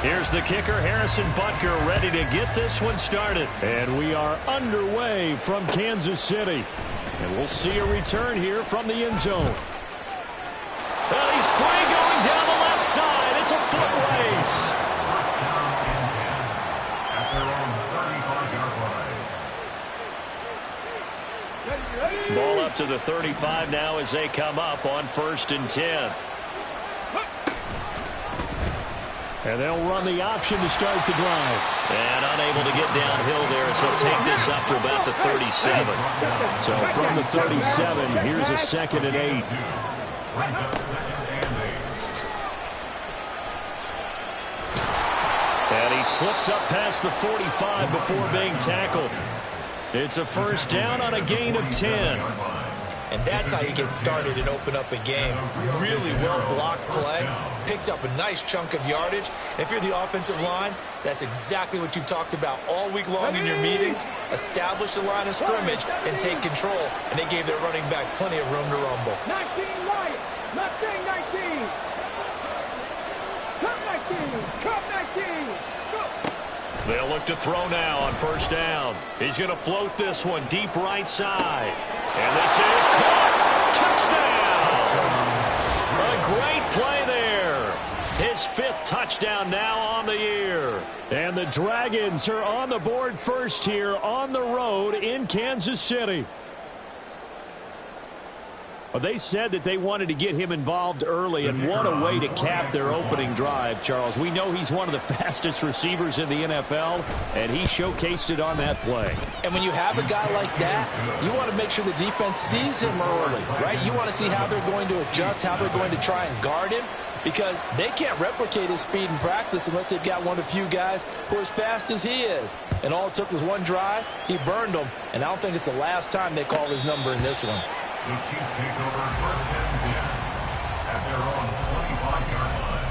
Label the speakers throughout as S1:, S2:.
S1: Here's the kicker, Harrison Butker, ready to get this one started.
S2: And we are underway from Kansas City. And we'll see a return here from the end zone.
S1: Well, he's free going down the left side. It's a foot race. Ball up to the 35 now as they come up on 1st and 10.
S2: And they'll run the option to start the drive.
S1: And unable to get downhill there as he'll take this up to about the 37.
S2: So from the 37, here's a 2nd and 8.
S1: And he slips up past the 45 before being tackled. It's a 1st down on a gain of 10.
S3: And that's how you get started and open up a game. Really well-blocked play, picked up a nice chunk of yardage. And if you're the offensive line, that's exactly what you've talked about all week long in your meetings. Establish the line of scrimmage and take control. And they gave their running back plenty of room to rumble.
S4: 19 right, left thing 19. Cut 19, cut 19.
S1: They'll look to throw now on 1st down. He's going to float this one deep right side. And this is caught. Touchdown! A great play there. His 5th touchdown now on the year.
S2: And the Dragons are on the board first here on the road in Kansas City. Well, they said that they wanted to get him involved early, and what a way to cap their opening drive, Charles. We know he's one of the fastest receivers in the NFL, and he showcased it on that play.
S3: And when you have a guy like that, you want to make sure the defense sees him early, right? You want to see how they're going to adjust, how they're going to try and guard him, because they can't replicate his speed in practice unless they've got one of the few guys who are as fast as he is. And all it took was one drive. He burned them, and I don't think it's the last time they call his number in this one.
S5: The Chiefs take over 1st and 10 at their own 25-yard line.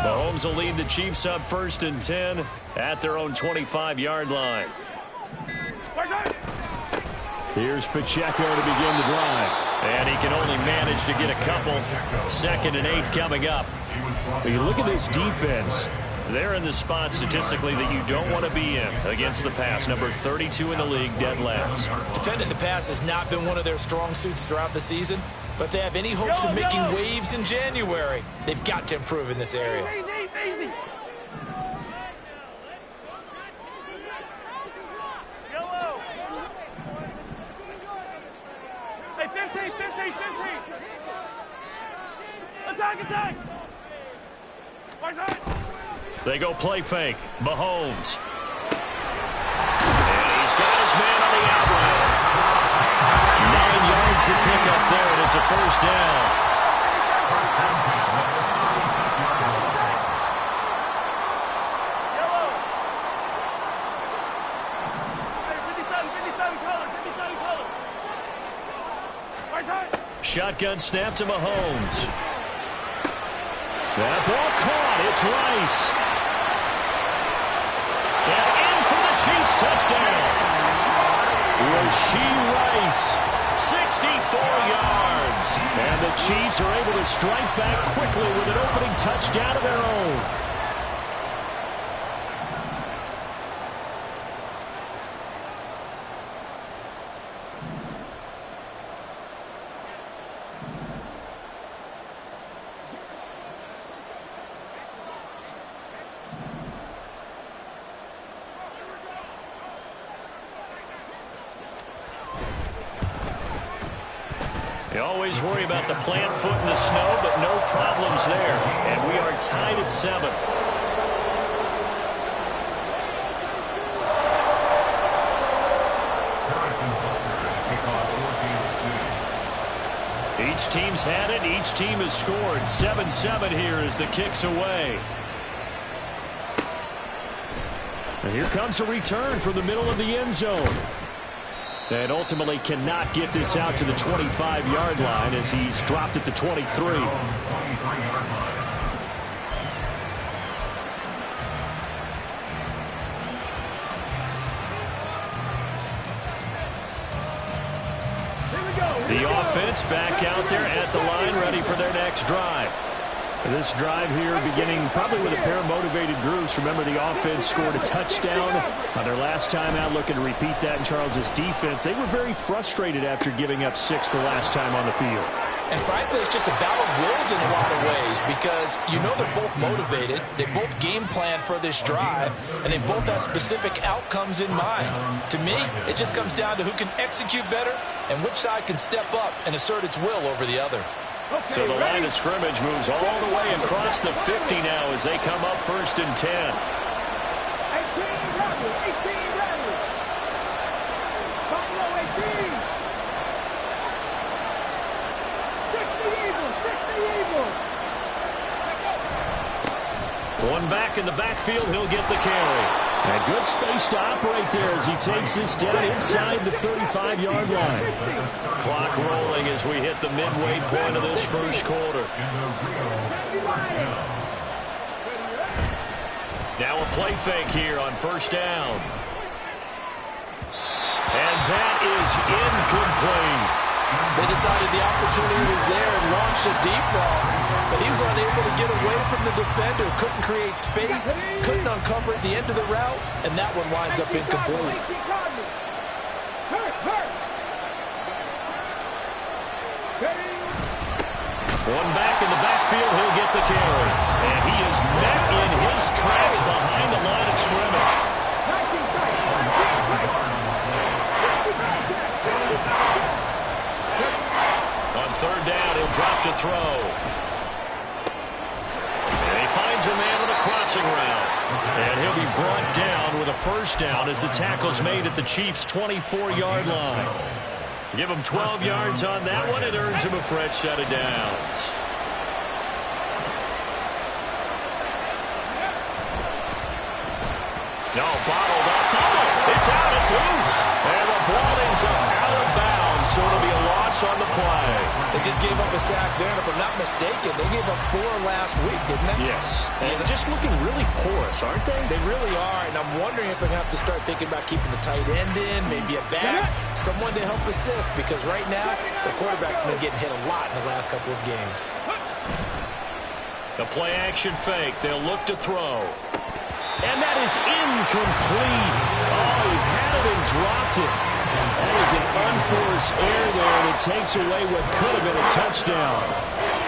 S1: Mahomes will lead the Chiefs up 1st and 10 at their own 25-yard line.
S2: Here's Pacheco to begin the drive.
S1: And he can only manage to get a couple. 2nd and 8 coming up.
S2: When you look at this defense,
S1: they're in the spot statistically that you don't want to be in against the pass. Number 32 in the league, dead last.
S3: Defending the pass has not been one of their strong suits throughout the season. But they have any hopes of making waves in January, they've got to improve in this area.
S4: Easy. Hey, 15. Attack.
S1: They go play fake. Mahomes. And he's got his man on the outlet. 9 yards to pick up there, and it's a 1st down. Shotgun snap to Mahomes.
S2: That ball caught. It's Rice.
S1: And in for the Chiefs touchdown.
S2: Rashee Rice.
S1: 64 yards.
S2: And the Chiefs are able to strike back quickly with an opening touchdown of their own.
S1: You always worry about the plant foot in the snow, but no problems there. And we are tied at 7. Each team's had it. Each team has scored. 7-7 here as the kick's away.
S2: And here comes a return from the middle of the end zone. And ultimately cannot get this out to the 25-yard line as he's dropped at the 23. The offense back out there at the line, ready for their next drive. This drive here beginning probably with a pair of motivated groups. Remember, the offense scored a touchdown on their last time out, looking to repeat that in Charles's defense. They were very frustrated after giving up 6 the last time on the field.
S3: And frankly, it's just a battle of wills in a lot of ways because you know they're both motivated. They both game plan for this drive, and they both have specific outcomes in mind. To me, it just comes down to who can execute better and which side can step up and assert its will over the other.
S1: Okay, so the line of scrimmage moves all the way across the 50 now as they come up 1st and 10.
S4: 18 ready. Buffalo 18. 60 Eagles.
S1: One back in the backfield, he'll get the carry.
S2: And good space to operate there as he takes this down inside the 35-yard line.
S1: Clock rolling as we hit the midway point of this first quarter. Now a play fake here on 1st down. And that is incomplete.
S3: They decided the opportunity was there and launched a deep ball, but he was unable to get away from the defender, couldn't create space, couldn't uncover at the end of the route, and that one winds up incomplete.
S1: One back in the backfield, he'll get the carry. And he is met in his tracks behind the line of scrimmage. On 3rd down, he'll drop to throw. And he finds a man on the crossing route. And he'll be brought down with a 1st down as the tackle's made at the Chiefs' 24-yard line. Give him 12 yards on that one. It earns him a fresh set of downs. No, bottled up. It's out. It's loose. And the ball ends up out of bounds, so it'll be a loss on the play.
S3: They just gave up a sack there, and if I'm not mistaken, they gave up 4 last week, didn't they?
S1: Yes.
S2: And just looking really porous, aren't they?
S3: They really are, and I'm wondering if they're going to have to start thinking about keeping the tight end in, maybe a back, someone to help assist, because right now, the quarterback's been getting hit a lot in the last couple of games.
S1: The play-action fake. They'll look to throw.
S2: And that is incomplete. Oh, he had it and dropped it. That is an unforced error there, and it takes away what could have been a touchdown.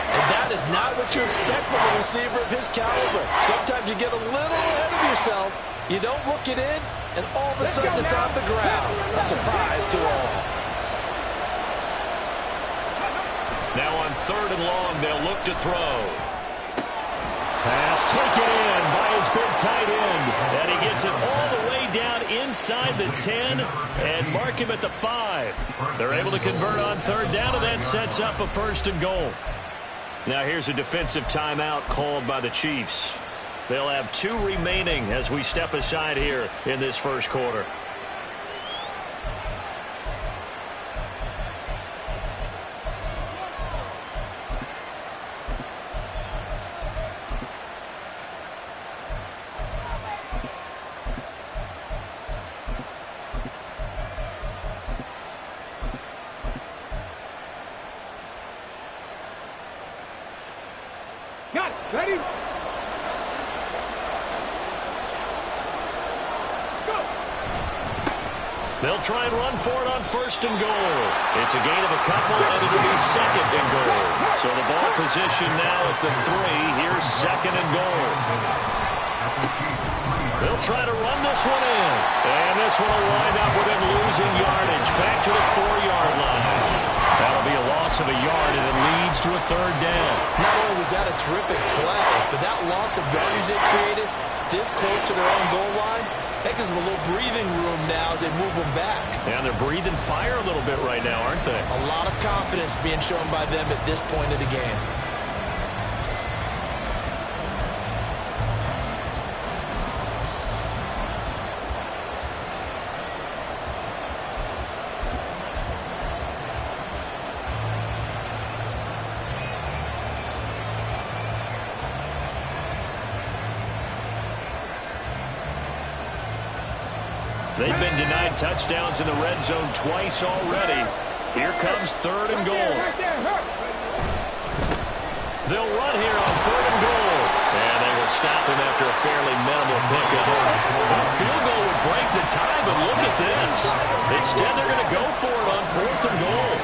S3: And that is not what you expect from a receiver of his caliber. Sometimes you get a little ahead of yourself. You don't look it in, and all of a sudden it's on the ground. A surprise to all.
S1: Now on 3rd and long, they'll look to throw.
S2: Pass taken in by his big tight end. And he gets it all the way down inside the 10 and mark him at the 5. They're able to convert on 3rd down, and that sets up a 1st and goal. Now here's a defensive timeout called by the Chiefs. They'll have 2 remaining as we step aside here in this first quarter.
S4: Got it. Ready? Go.
S1: They'll try and run for it on 1st and goal. It's a gain of a couple, and it'll be 2nd and goal. So the ball position now at the 3. Here's 2nd and goal. They'll try to run this one in. And this one will wind up with him losing yardage. Back to the 4-yard line. That'll be a loss of a yard, and it leads to a 3rd down.
S3: Not only was that a terrific play, but that loss of yardage they created this close to their own goal line, that gives them a little breathing room now as they move them back.
S1: And they're breathing fire a little bit right now, aren't they?
S3: A lot of confidence being shown by them at this point of the game.
S1: They've been denied touchdowns in the red zone twice already. Here comes 3rd and goal. They'll run here on 3rd and goal. And they will stop him after a fairly minimal pickup. A field goal would break the tie, but look at this. Instead, they're going to go for it on 4th and goal.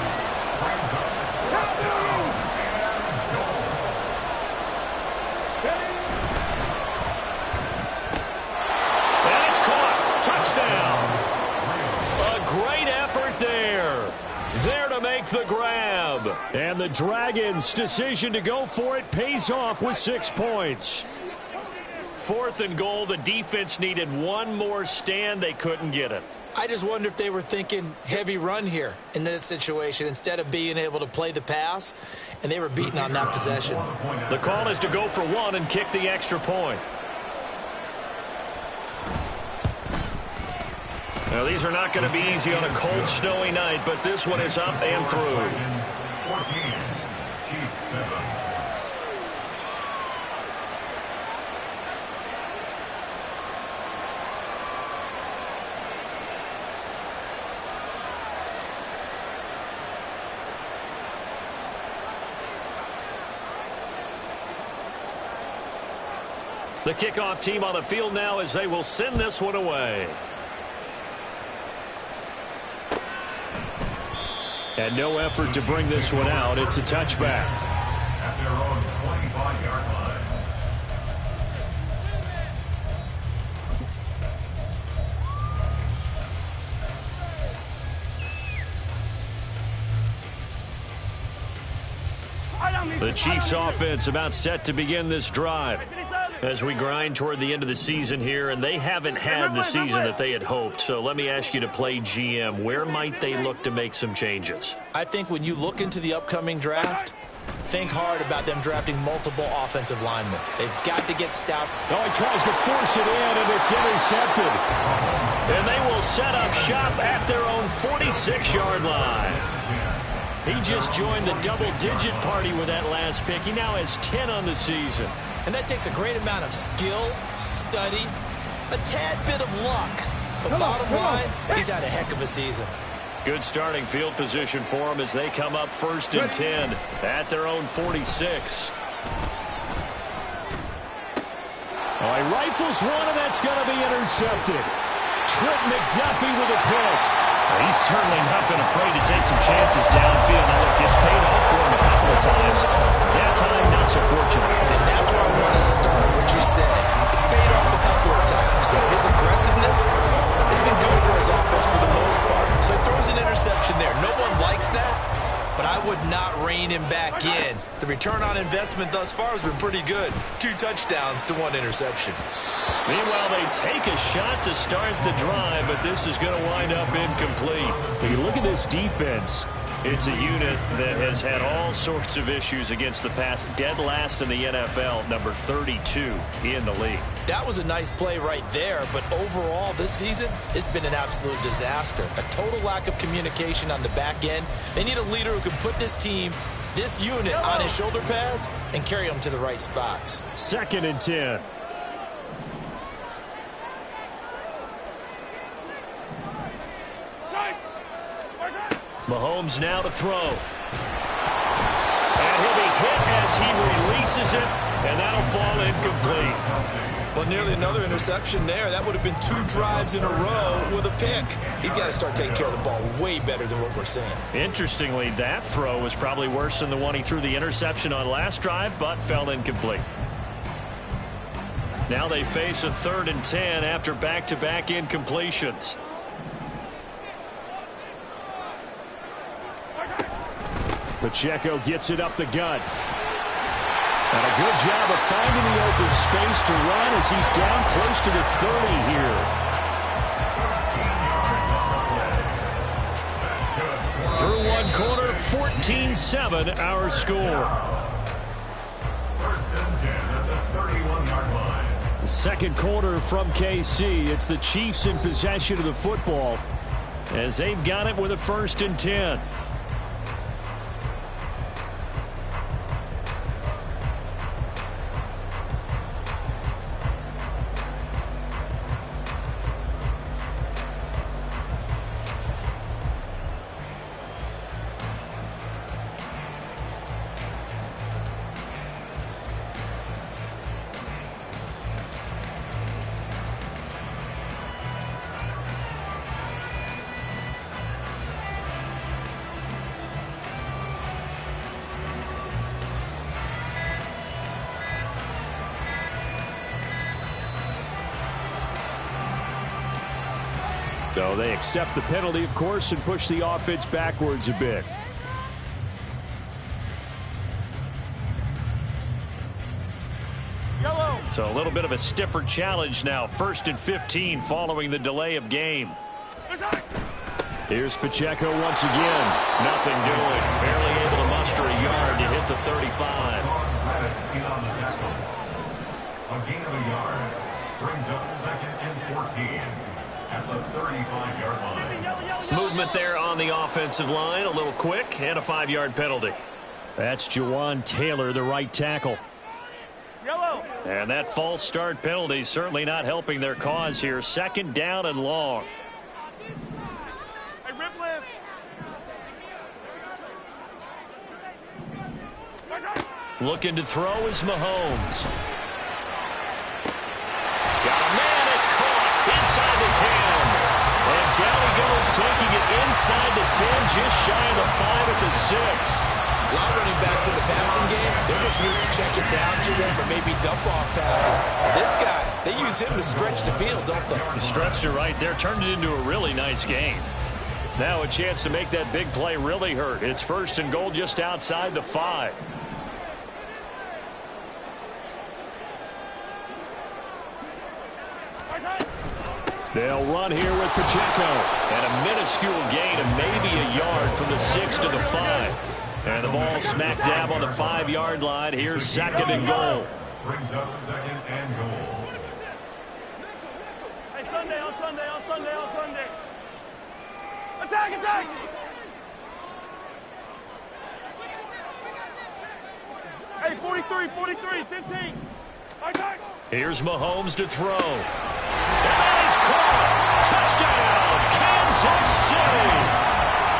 S1: And it's caught. Touchdown. A great effort there. There to make the grab. And the Dragons' decision to go for it pays off with 6 points. 4th and goal. The defense needed one more stand. They couldn't get it.
S3: I just wonder if they were thinking heavy run here in that situation instead of being able to play the pass, and they were beaten on that possession.
S1: The call is to go for 1 and kick the extra point. Now, these are not going to be easy on a cold, snowy night, but this one is up and through.
S5: 14, Chiefs 7.
S1: The kickoff team on the field now as they will send this one away. And no effort to bring this one out. It's a touchback.
S5: At their own 25-yard line.
S1: The Chiefs offense about set to begin this drive as we grind toward the end of the season here, and they haven't had the season that they had hoped. So let me ask you to play GM. Where might they look to make some changes?
S3: I think when you look into the upcoming draft, think hard about them drafting multiple offensive linemen. They've got to get stout.
S1: Oh, he tries to force it in, and it's intercepted. And they will set up shop at their own 46-yard line. He just joined the double-digit party with that last pick. He now has 10 on the season.
S3: And that takes a great amount of skill, study, a tad bit of luck. But bottom line, he's had a heck of a season.
S1: Good starting field position for him as they come up 1st and 10 at their own 46. Oh, he rifles one, and that's going to be intercepted. Trent McDuffie with a pick. He's certainly not been afraid to take some chances downfield. Now, look, it's paid off for him a couple of times. That time, not so fortunate.
S3: And that's where I want to start what you said. It's paid off a couple of times. So his aggressiveness has been good for his offense for the most part. So he throws an interception there. No one likes that, but I would not rein him back in. The return on investment thus far has been pretty good. 2 touchdowns to 1 interception.
S1: Meanwhile, they take a shot to start the drive, but this is going to wind up incomplete. When you look at this defense, it's a unit that has had all sorts of issues against the pass. Dead last in the NFL, number 32 in the league.
S3: That was a nice play right there, but overall this season, it's been an absolute disaster. A total lack of communication on the back end. They need a leader who can put this team, this unit, on his shoulder pads and carry them to the right spots.
S1: 2nd and 10. Mahomes now to throw. And he'll be hit as he releases it, and that'll fall incomplete.
S3: Well, nearly another interception there. That would have been 2 drives in a row with a pick. He's got to start taking care of the ball way better than what we're seeing.
S1: Interestingly, that throw was probably worse than the one he threw the interception on last drive, but fell incomplete. Now they face a 3rd and 10 after back-to-back incompletions. Pacheco gets it up the gut. And a good job of finding the open space to run as he's down close to the 30 here. Through one corner, 14-7 our score.
S5: 1st and 10 at the 31-yard line.
S1: The 2nd quarter from KC. It's the Chiefs in possession of the football as they've got it with a 1st and 10.
S2: So they accept the penalty, of course, and push the offense backwards a bit.
S4: Yellow.
S1: So a little bit of a stiffer challenge now. 1st and 15 following the delay of game.
S2: Here's Pacheco once again.
S1: Nothing doing. Barely able to muster a yard to hit the 35.
S5: A gain of a yard brings up 2nd and 14 at the 35-yard line.
S1: Movement there on the offensive line. A little quick and a 5-yard penalty.
S2: That's Jawan Taylor, the right tackle.
S4: Yellow.
S1: And that false start penalty certainly not helping their cause here. 2nd down and long.
S4: Hey, rip lift.
S1: Looking to throw is Mahomes. Got a man, it's caught inside the 10. And down he goes, taking it inside the 10, just shy of the 5 at the 6.
S3: A lot of running backs in the passing game, they're just used to check it down to them or maybe dump off passes. This guy, they use him to stretch the field, don't they?
S1: Stretched it right there, turned it into a really nice game. Now a chance to make that big play really hurt. It's 1st and goal just outside the 5.
S2: They'll run here with Pacheco.
S1: And a minuscule gain of maybe a yard from the 6 to the 5. And the ball smack dab on the 5-yard line. Here's 2nd and goal.
S5: Brings up 2nd and goal.
S4: Hey, Sunday, on Sunday, on Sunday, on Sunday. Attack, attack! Hey, 43, 43, 15. Attack!
S1: Here's Mahomes to throw. And that is caught. Touchdown, Kansas City.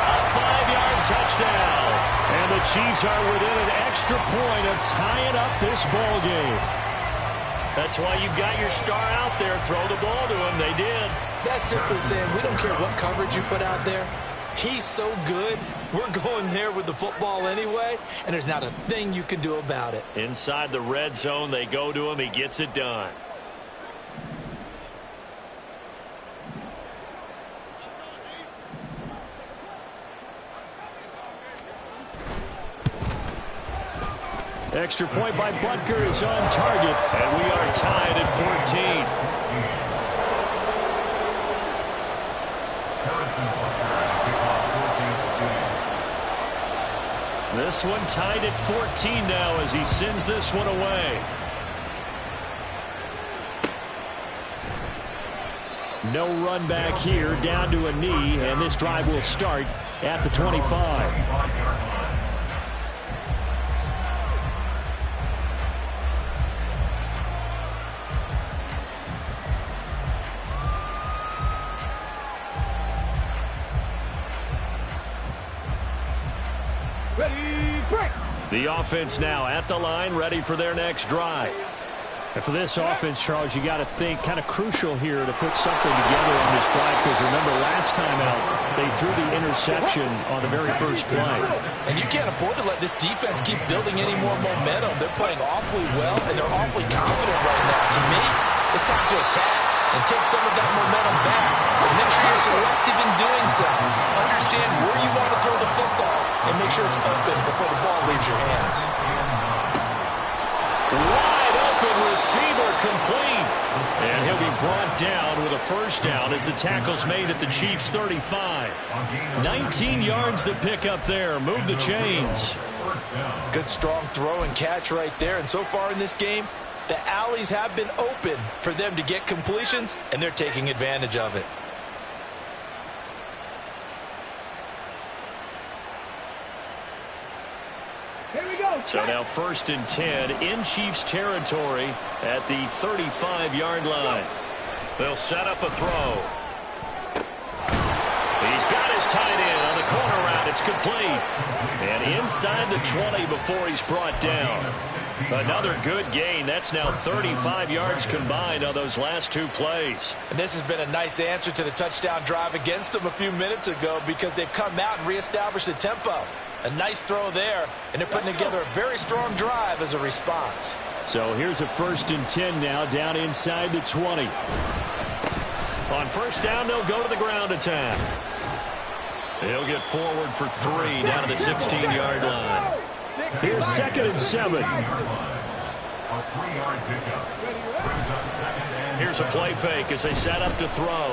S1: A 5-yard touchdown. And the Chiefs are within an extra point of tying up this ball game. That's why you've got your star out there. Throw the ball to him. They did.
S3: That's simply saying we don't care what coverage you put out there. He's so good. We're going there with the football anyway, and there's not a thing you can do about it.
S1: Inside the red zone, they go to him. He gets it done.
S2: Extra point by Butker is on target.
S1: And we are tied at 14. This one tied at 14 now as he sends this one away.
S2: No run back here, down to a knee, and this drive will start at the 25. The offense now at the line, ready for their next drive. And for this offense, Charles, you got to think kind of crucial here to put something together on this drive, because remember last time out, they threw the interception on the very first play.
S3: And you can't afford to let this defense keep building any more momentum. They're playing awfully well, and they're awfully confident right now. To me, it's time to attack and take some of that momentum back. But make sure you're selective in doing so. Understand where you want to throw the football, and make sure it's open before the ball leaves your hands.
S1: Wide open receiver complete. And he'll be brought down with a 1st down as the tackle's made at the Chiefs' 35. 19 yards to pick up there. Move the chains.
S3: Good strong throw and catch right there. And so far in this game, the alleys have been open for them to get completions, and they're taking advantage of it.
S1: So now 1st and 10 in Chiefs territory at the 35-yard line. They'll set up a throw. He's got his tight end on the corner route. It's complete. And inside the 20 before he's brought down. Another good gain. That's now 35 yards combined on those last 2 plays.
S3: And this has been a nice answer to the touchdown drive against them a few minutes ago, because they've come out and reestablished the tempo. A nice throw there, and they're putting together a very strong drive as a response.
S2: So here's a 1st and 10 now, down inside the 20.
S1: On first down, they'll go to the ground attack. He'll get forward for 3 down to the 16-yard line. Here's 2nd and 7. Here's a play fake as they set up to throw.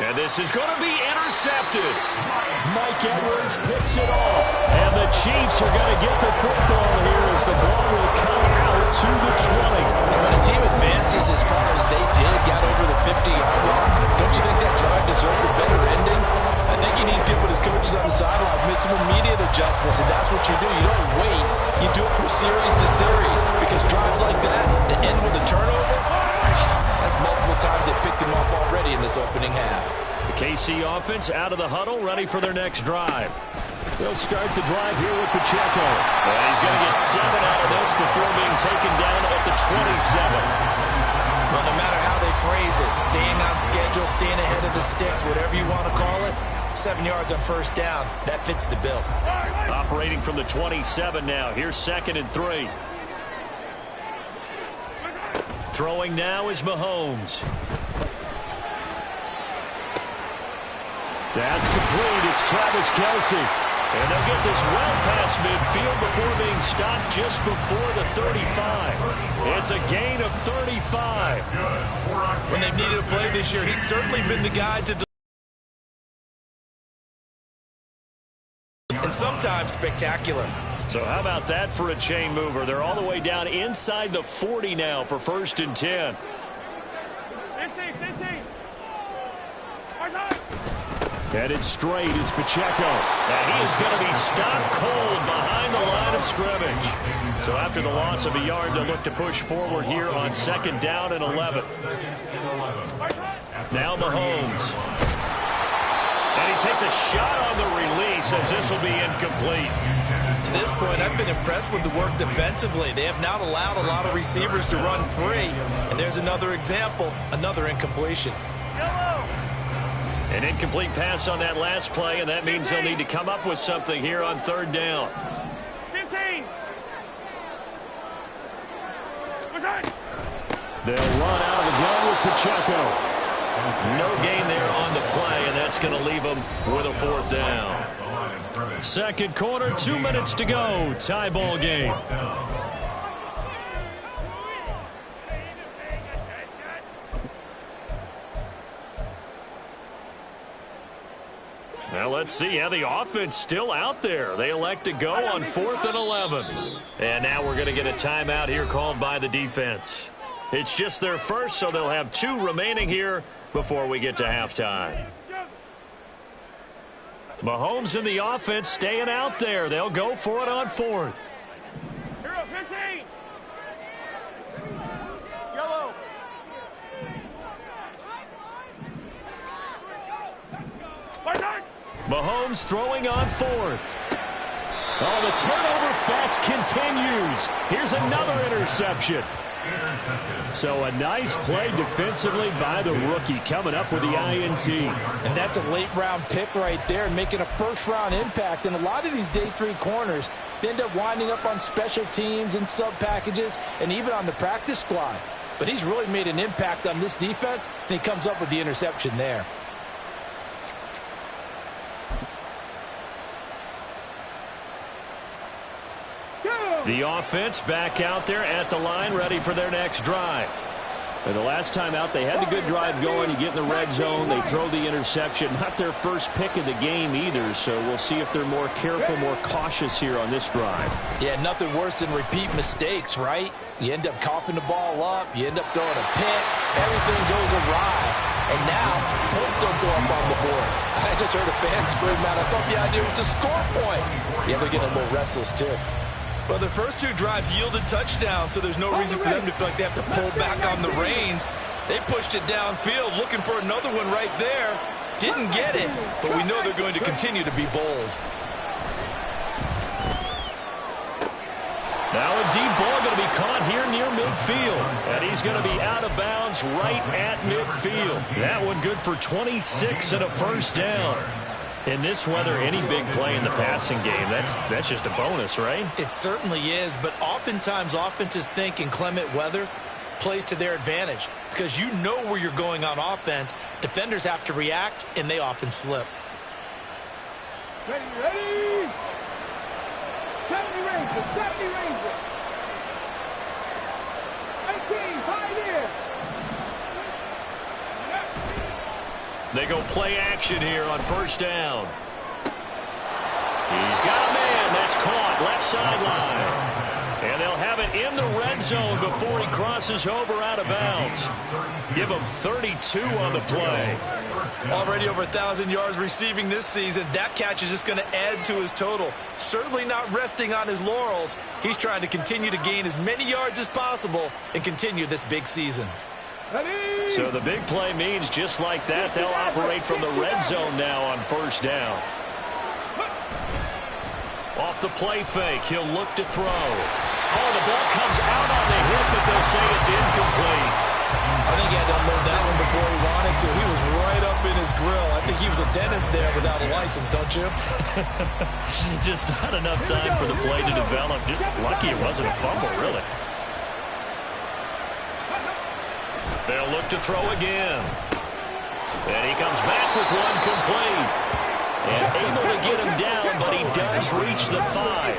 S1: And this is going to be intercepted. Mike Edwards picks it off. And the Chiefs are going to get the football here as the ball will come out to the 20.
S3: And when a team advances as far as they did, got over the 50-yard line, don't you think that drive deserved a better ending? I think he needs to get with his coaches on the sidelines, make some immediate adjustments, and that's what you do. You don't wait. You do it from series to series, because drives like that end with a turnover, that's multiple times they picked him off already in this opening half.
S1: The KC offense out of the huddle, ready for their next drive. They'll start the drive here with Pacheco. And he's going to get 7 out of this before being taken down at the 27.
S3: Well, no matter how they phrase it, staying on schedule, staying ahead of the sticks, whatever you want to call it, 7 yards on first down, that fits the bill.
S1: Operating from the 27 now. Here's 2nd and 3. Throwing now is Mahomes. That's complete. It's Travis Kelce. And they'll get this well past midfield before being stopped just before the 35. It's a gain of 35.
S3: When they've needed a play this year, he's certainly been the guy to and sometimes spectacular.
S1: So how about that for a chain mover? They're all the way down inside the 40 now for 1st and 10.
S4: 15.
S1: Headed straight, it's Pacheco. And he is going to be stopped cold behind the line of scrimmage. So after the loss of a yard, they'll look to push forward here on 2nd down and 11. Now Mahomes. And he takes a shot on the release as this will be incomplete.
S3: To this point, I've been impressed with the work defensively. They have not allowed a lot of receivers to run free. And there's another example, another incompletion.
S1: An incomplete pass on that last play, and that means they'll need to come up with something here on 3rd down.
S4: 15.
S1: They'll run out of the gun with Pacheco. No gain there on the play, and that's going to leave them with a 4th down. Second quarter, 2 minutes to go. Tie ball game. Now let's see how the offense still out there. They elect to go on 4th and 11. And now we're going to get a timeout here called by the defense. It's just their first, so they'll have 2 remaining here before we get to halftime. Mahomes and the offense staying out there. They'll go for it on 4th.
S4: Hero 15. Yellow.
S1: Mahomes throwing on 4th. Oh, the turnover fest continues. Here's another interception. So a nice play defensively by the rookie, coming up with the INT.
S3: And that's a late-round pick right there, making a first-round impact. And a lot of these day 3 corners, they end up winding up on special teams and sub-packages and even on the practice squad. But he's really made an impact on this defense, and he comes up with the interception there.
S1: The offense back out there at the line, ready for their next drive. And the last time out, they had the good drive going. You get in the red zone, they throw the interception. Not their first pick of the game either, so we'll see if they're more careful, more cautious here on this drive.
S3: Yeah, nothing worse than repeat mistakes, right? You end up coughing the ball up, you end up throwing a pick, everything goes awry. And now, points don't go up on the board. I just heard a fan scream out, I thought the idea was to score points. Yeah, they're getting a little restless, too. Well, the first 2 drives yielded touchdowns, so there's no reason for them to feel like they have to pull back on the reins. They pushed it downfield, looking for another one right there. Didn't get it, but we know they're going to continue to be bold.
S1: Now a deep ball going to be caught here near midfield. And he's going to be out of bounds right at midfield. That one good for 26 and a first down. In this weather, any big play in the passing game, that's just a bonus, right?
S3: It certainly is, but oftentimes offenses think in inclement weather, plays to their advantage because you know where you're going on offense. Defenders have to react, and they often slip.
S4: Ready, ready! 70 Rangers, 70 Rangers! 18, Pioneer!
S1: They go play action here on first down. He's got a man. That's caught. Left sideline. And they'll have it in the red zone before he crosses over out of bounds. Give him 32 on the play.
S3: Already over 1,000 yards receiving this season. That catch is just going to add to his total. Certainly not resting on his laurels. He's trying to continue to gain as many yards as possible and continue this big season.
S1: So the big play means just like that, they'll operate from the red zone now on first down. Off the play fake, he'll look to throw. Oh, the ball comes out on the hit, but they'll say it's incomplete.
S3: I think he had to unload that one before he wanted to. He was right up in his grill. I think he was a dentist there without a license, don't you?
S1: Just not enough time for the play to develop. Just lucky it wasn't a fumble, really. They'll look to throw again. And he comes back with one complete. And able to get him down, but he does reach the 5.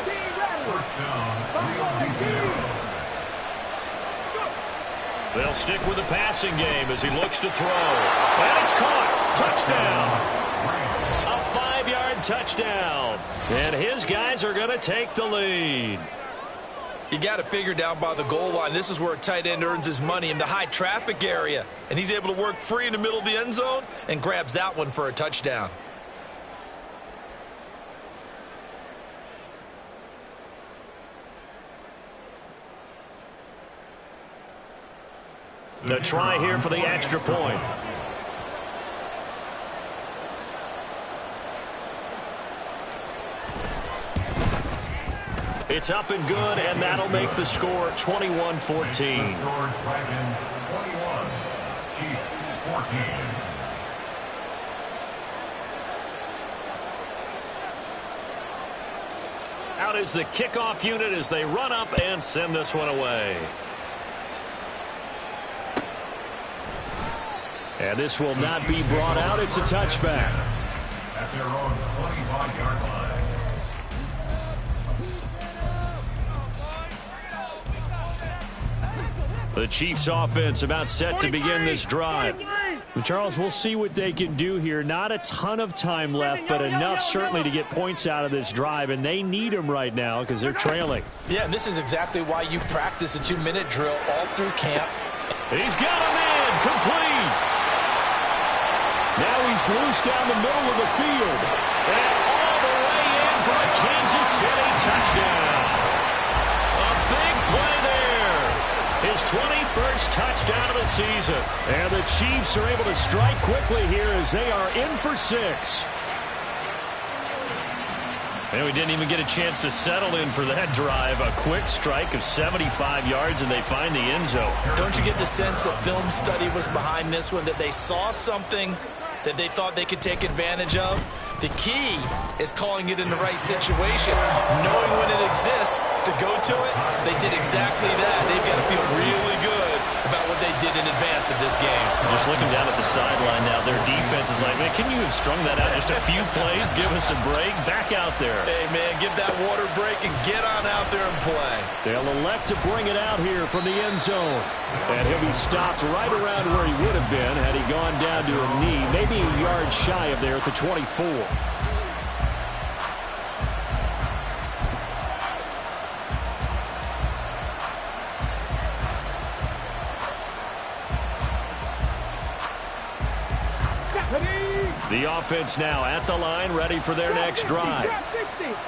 S1: They'll stick with the passing game as he looks to throw. And it's caught. Touchdown. A 5-yard touchdown. And his guys are going to take the lead.
S3: You got to figure down by the goal line. This is where a tight end earns his money, in the high traffic area. And he's able to work free in the middle of the end zone and grabs that one for a touchdown.
S1: The try here for the extra point. It's up and good, and that'll make the score 21-14.
S5: Dragons 21, Chiefs 14.
S1: Out is the kickoff unit as they run up and send this one away. And this will not be brought out. It's a touchback.
S5: At their own 25-yard line.
S1: The Chiefs offense about set to begin this drive.
S2: And Charles, we'll see what they can do here. Not a ton of time left, but enough certainly to get points out of this drive, and they need them right now because they're trailing.
S3: Yeah, and this is exactly why you practice a 2-minute drill all through camp.
S1: He's got a man, complete.
S2: Now he's loose down the middle of the field.
S1: And all the way in for a Kansas City touchdown. A big play there. His 21st touchdown of the season.
S2: And the Chiefs are able to strike quickly here as they are in for 6.
S1: And we didn't even get a chance to settle in for that drive. A quick strike of 75 yards, and they find the end zone.
S3: Don't you get the sense that film study was behind this one, that they saw something that they thought they could take advantage of? The key is calling it in the right situation, knowing when it exists to go to it. They did exactly that. They've got to feel really good about what they did in advance of this game.
S1: Just looking down at the sideline now, their defense is like, man, can you have strung that out just a few plays? Give us a break. Back out there.
S3: Hey, man, give that water break and get on out there and play.
S2: They'll elect to bring it out here from the end zone. And he'll be stopped right around where he would have been had he gone down to a knee, maybe a yard shy of there at the 24. The offense now at the line, ready for their next drive.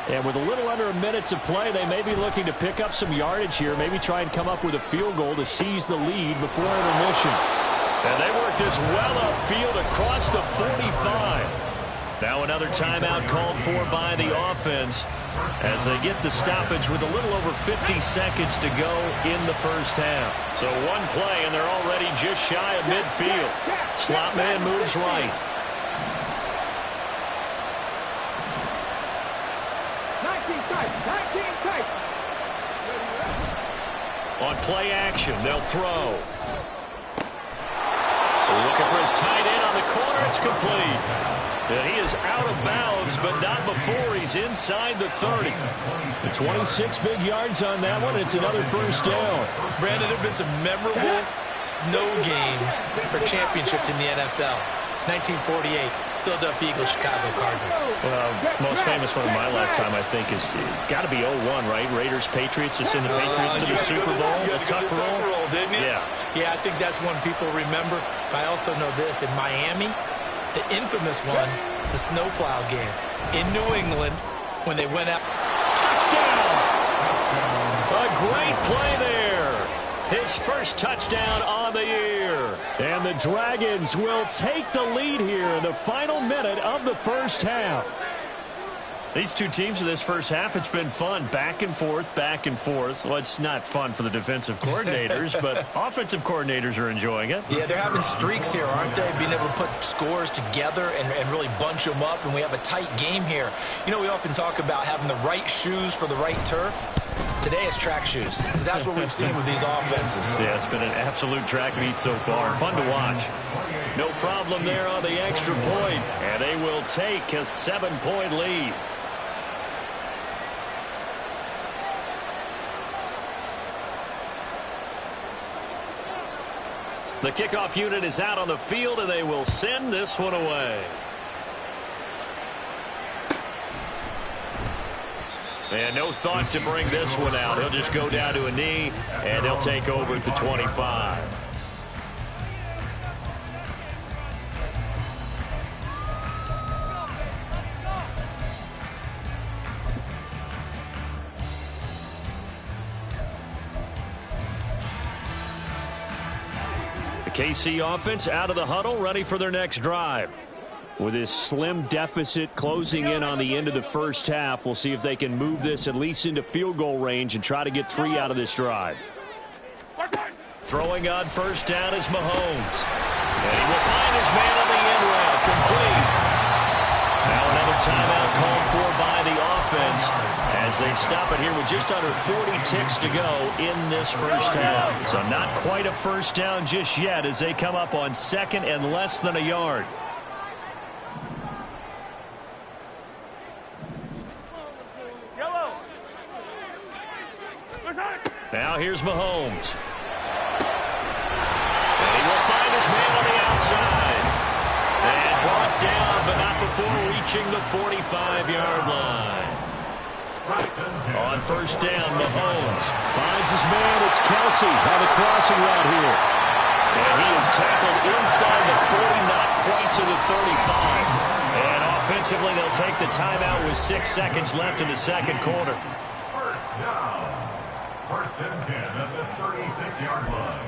S2: And with a little under a minute to play, they may be looking to pick up some yardage here, maybe try and come up with a field goal to seize the lead before intermission.
S1: And they work this well upfield across the 45. Now another timeout called for by the offense as they get the stoppage with a little over 50 seconds to go in the first half. So one play, and they're already just shy of midfield. Slot man moves right.
S4: 19 tight.
S1: On play action, they'll throw. Looking for his tight end on the corner. It's complete. And he is out of bounds, but not before he's inside the 30.
S2: 26 big yards on that one. It's another first down.
S3: Brandon, there have been some memorable snow games for championships in the NFL. 1948, Philadelphia Eagles, Chicago Cardinals.
S1: Well, the most famous one of my lifetime, I think, is got to be 01, right? Raiders, Patriots, to send the Patriots to the Super Bowl.
S3: The tuck roll, didn't you?
S1: Yeah.
S3: Yeah, I think that's one people remember. But I also know this. In Miami, the infamous one, the snowplow game. In New England, when they went out.
S1: Touchdown! A great play there. His first touchdown on the year.
S2: And the Dragons will take the lead here in the final minute of the first half.
S1: These two teams in this first half, it's been fun. Back and forth, back and forth. Well, it's not fun for the defensive coordinators, but offensive coordinators are enjoying it.
S3: Yeah, they're having streaks here, aren't they? Being able to put scores together and really bunch them up, and we have a tight game here. You know, we often talk about having the right shoes for the right turf. Today it's track shoes, because that's what we've seen with these offenses.
S1: Yeah, it's been an absolute track meet so far. Fun to watch. No problem there on the extra point, and they will take a 7-point lead. The kickoff unit is out on the field, and they will send this one away. And no thought to bring this one out. He'll just go down to a knee, and they'll take over at the 25. The KC offense out of the huddle, ready for their next drive. With this slim deficit closing in on the end of the first half, we'll see if they can move this at least into field goal range and try to get 3 out of this drive. Throwing on first down is Mahomes. And he will find his man on the end route, complete. Now another timeout called for by the offense as they stop it here with just under 40 ticks to go in this first half. So not quite a first down just yet as they come up on second and less than a yard. Now here's Mahomes. And he will find his man on the outside. And brought down, but not before reaching the 45-yard line. On first down, Mahomes
S2: Finds his man. It's Kelsey on the crossing route here.
S1: And he is tackled inside the 40, not quite to the 35. And offensively, they'll take the timeout with 6 seconds left in the second quarter.
S5: First down. First and 10 at the 36-yard line.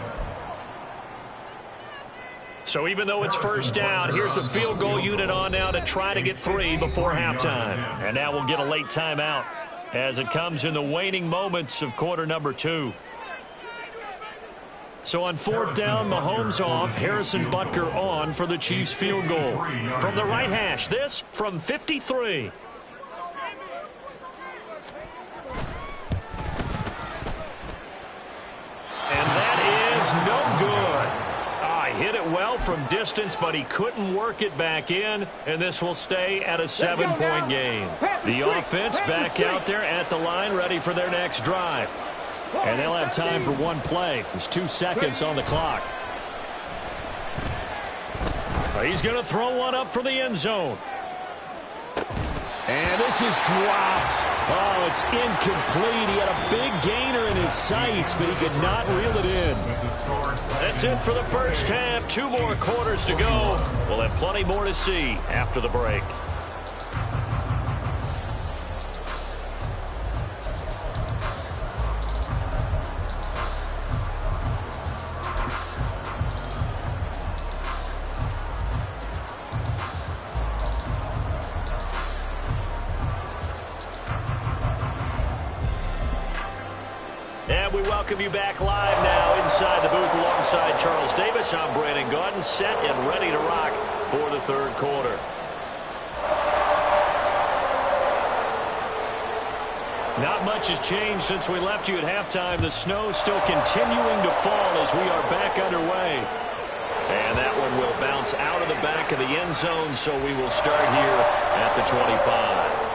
S1: So even though it's first down, here's the field goal unit on now to try to get 3 before halftime. And now we'll get a late timeout as it comes in the waning moments of quarter number 2. So on fourth down, Mahomes off, Harrison Butker on for the Chiefs field goal. From the right hash, this from 53. And that is no good. Hit it well from distance, but he couldn't work it back in, and this will stay at a 7-point game. The offense back out there at the line, ready for their next drive.
S2: And they'll have time for one play. There's 2 seconds on the clock.
S1: He's going to throw one up for the end zone.
S2: And this is dropped. Oh, it's incomplete. He had a big gainer in his sights, but he could not reel it in.
S1: That's it for the first half. 2 more quarters to go. We'll have plenty more to see after the break. And we welcome you back live now inside the booth alongside Charles Davis. I'm Brandon Gaudin, set and ready to rock for the third quarter. Not much has changed since we left you at halftime. The snow still continuing to fall as we are back underway. And that one will bounce out of the back of the end zone, so we will start here at the 25.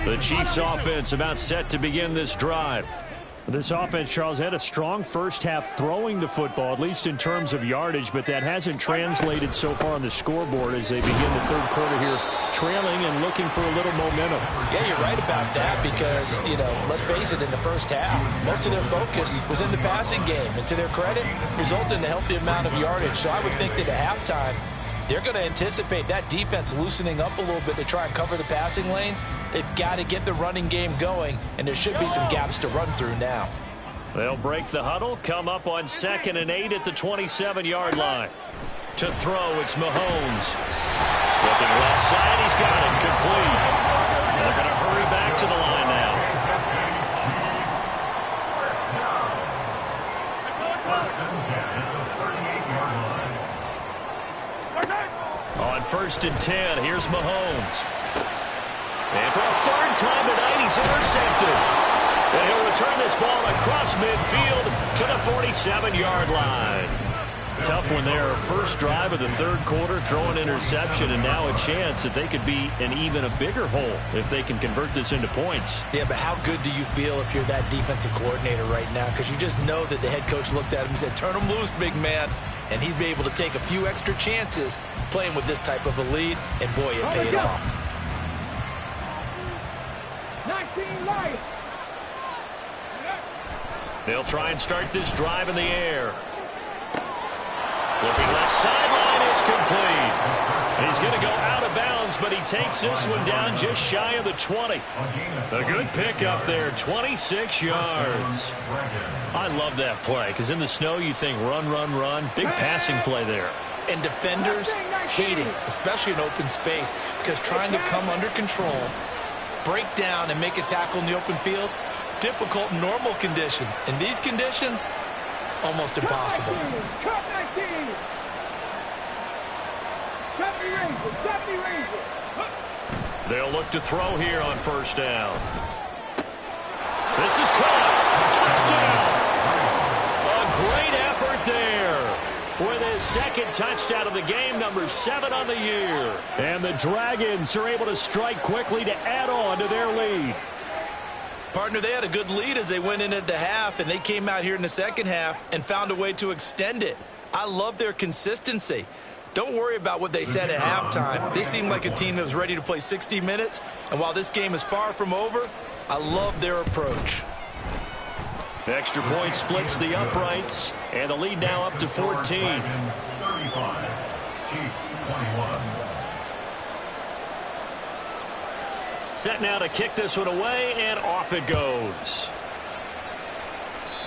S1: The Chiefs offense about set to begin this drive.
S2: This offense, Charles, had a strong first half throwing the football, at least in terms of yardage, but that hasn't translated so far on the scoreboard as they begin the third quarter here, trailing and looking for a little momentum.
S3: Yeah, you're right about that because, let's face it, in the first half, most of their focus was in the passing game. And to their credit, resulted in a healthy amount of yardage. So I would think that at halftime, they're going to anticipate that defense loosening up a little bit to try and cover the passing lanes. They've got to get the running game going, and there should be some gaps to run through now.
S1: They'll break the huddle, come up on 2nd and 8 at the 27-yard line. To throw, it's Mahomes. Looking left side, he's got it, complete. And they're going to hurry back to the line now. On 1st and 10, here's Mahomes. And for a third time tonight, he's intercepted. And he'll return this ball across midfield to the 47-yard line. Tough one there. First drive of the third quarter, throw an interception, and now a chance that they could be in even a bigger hole if they can convert this into points.
S3: Yeah, but how good do you feel if you're that defensive coordinator right now? Because you just know that the head coach looked at him and said, turn him loose, big man. And he'd be able to take a few extra chances playing with this type of a lead, and boy, it paid off.
S4: 19 light.
S1: They'll try and start this drive in the air. Looking left sideline, it's complete. He's going to go out of bounds, but he takes this one down just shy of the 20. A good pickup there, 26 yards. I love that play, because in the snow you think run, run, run. Big passing play there.
S3: And defenders hate it, especially in open space, because trying to come under control, break down, and make a tackle in the open field, difficult in normal conditions. In these conditions, almost impossible.
S1: They'll look to throw here on 1st down. This is caught. Touchdown. A great effort there. With his 2nd touchdown of the game, number 7 on the year.
S2: And the Dragons are able to strike quickly to add on to their lead.
S3: Partner, they had a good lead as they went in at the half, and they came out here in the second half and found a way to extend it. I love their consistency. Don't worry about what they said at halftime. They seemed like a team that was ready to play 60 minutes, and while this game is far from over, I love their approach.
S1: Extra point splits the uprights, and the lead now up to 14.
S5: 35, Chiefs 21.
S1: Set now to kick this one away, and off it goes.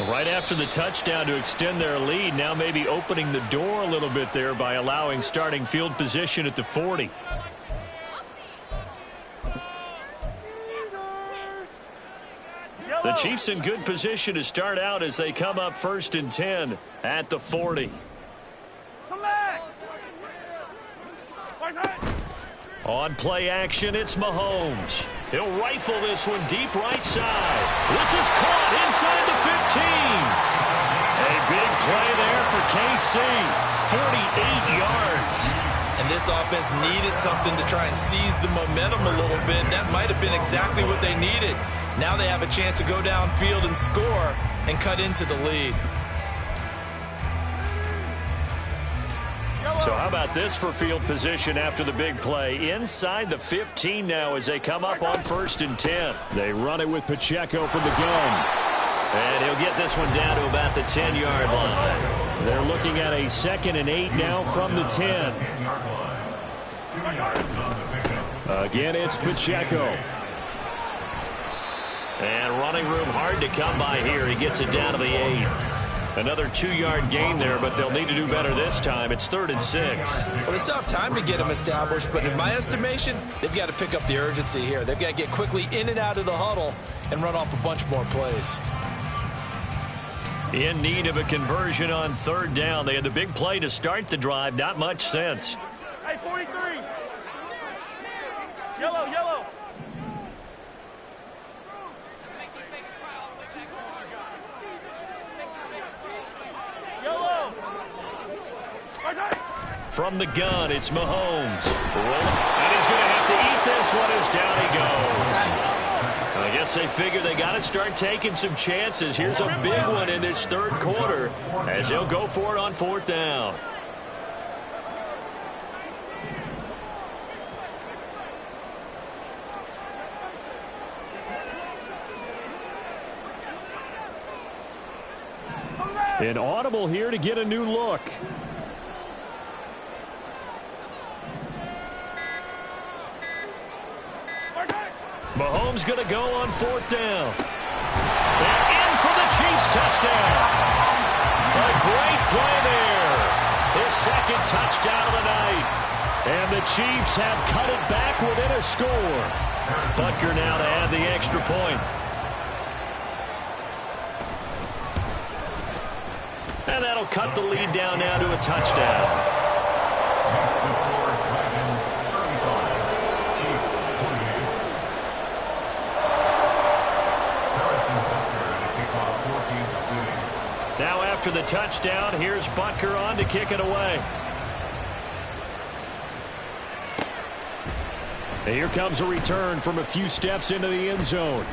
S1: Right after the touchdown to extend their lead, now maybe opening the door a little bit there by allowing starting field position at the 40. The Chiefs in good position to start out as they come up 1st and 10 at the 40. On play action, it's Mahomes. He'll rifle this one deep right side. This is caught inside the 15. A big play there for KC. 48 yards.
S3: And this offense needed something to try and seize the momentum a little bit. That might have been exactly what they needed. Now they have a chance to go downfield and score and cut into the lead.
S1: So how about this for field position after the big play? Inside the 15 now as they come up on 1st and 10.
S2: They run it with Pacheco from the gun.
S1: And he'll get this one down to about the 10-yard line.
S2: They're looking at a 2nd and 8 now from the 10. Again, it's Pacheco.
S1: And running room hard to come by here. He gets it down to the 8. Another 2-yard gain there, but they'll need to do better this time. It's 3rd and 6.
S3: Well, they still have time to get them established, but in my estimation, they've got to pick up the urgency here. They've got to get quickly in and out of the huddle and run off a bunch more plays.
S1: In need of a conversion on 3rd down. They had the big play to start the drive. Not much sense.
S4: Hey, 43. Yellow, yellow. Yellow.
S1: From the gun, it's Mahomes. And he's going to have to eat this one as down he goes. I guess they figure they got to start taking some chances. Here's a big one in this 3rd quarter as he'll go for it on 4th down. An audible here to get a new look. Mahomes going to go on 4th down. They're in for the Chiefs touchdown. A great play there. His 2nd touchdown of the night. And the Chiefs have cut it back within a score. Butker now to add the extra point. And that'll cut the lead down now to a touchdown. Now after the touchdown, here's Butker on to kick it away. And here comes a return from a few steps into the end zone.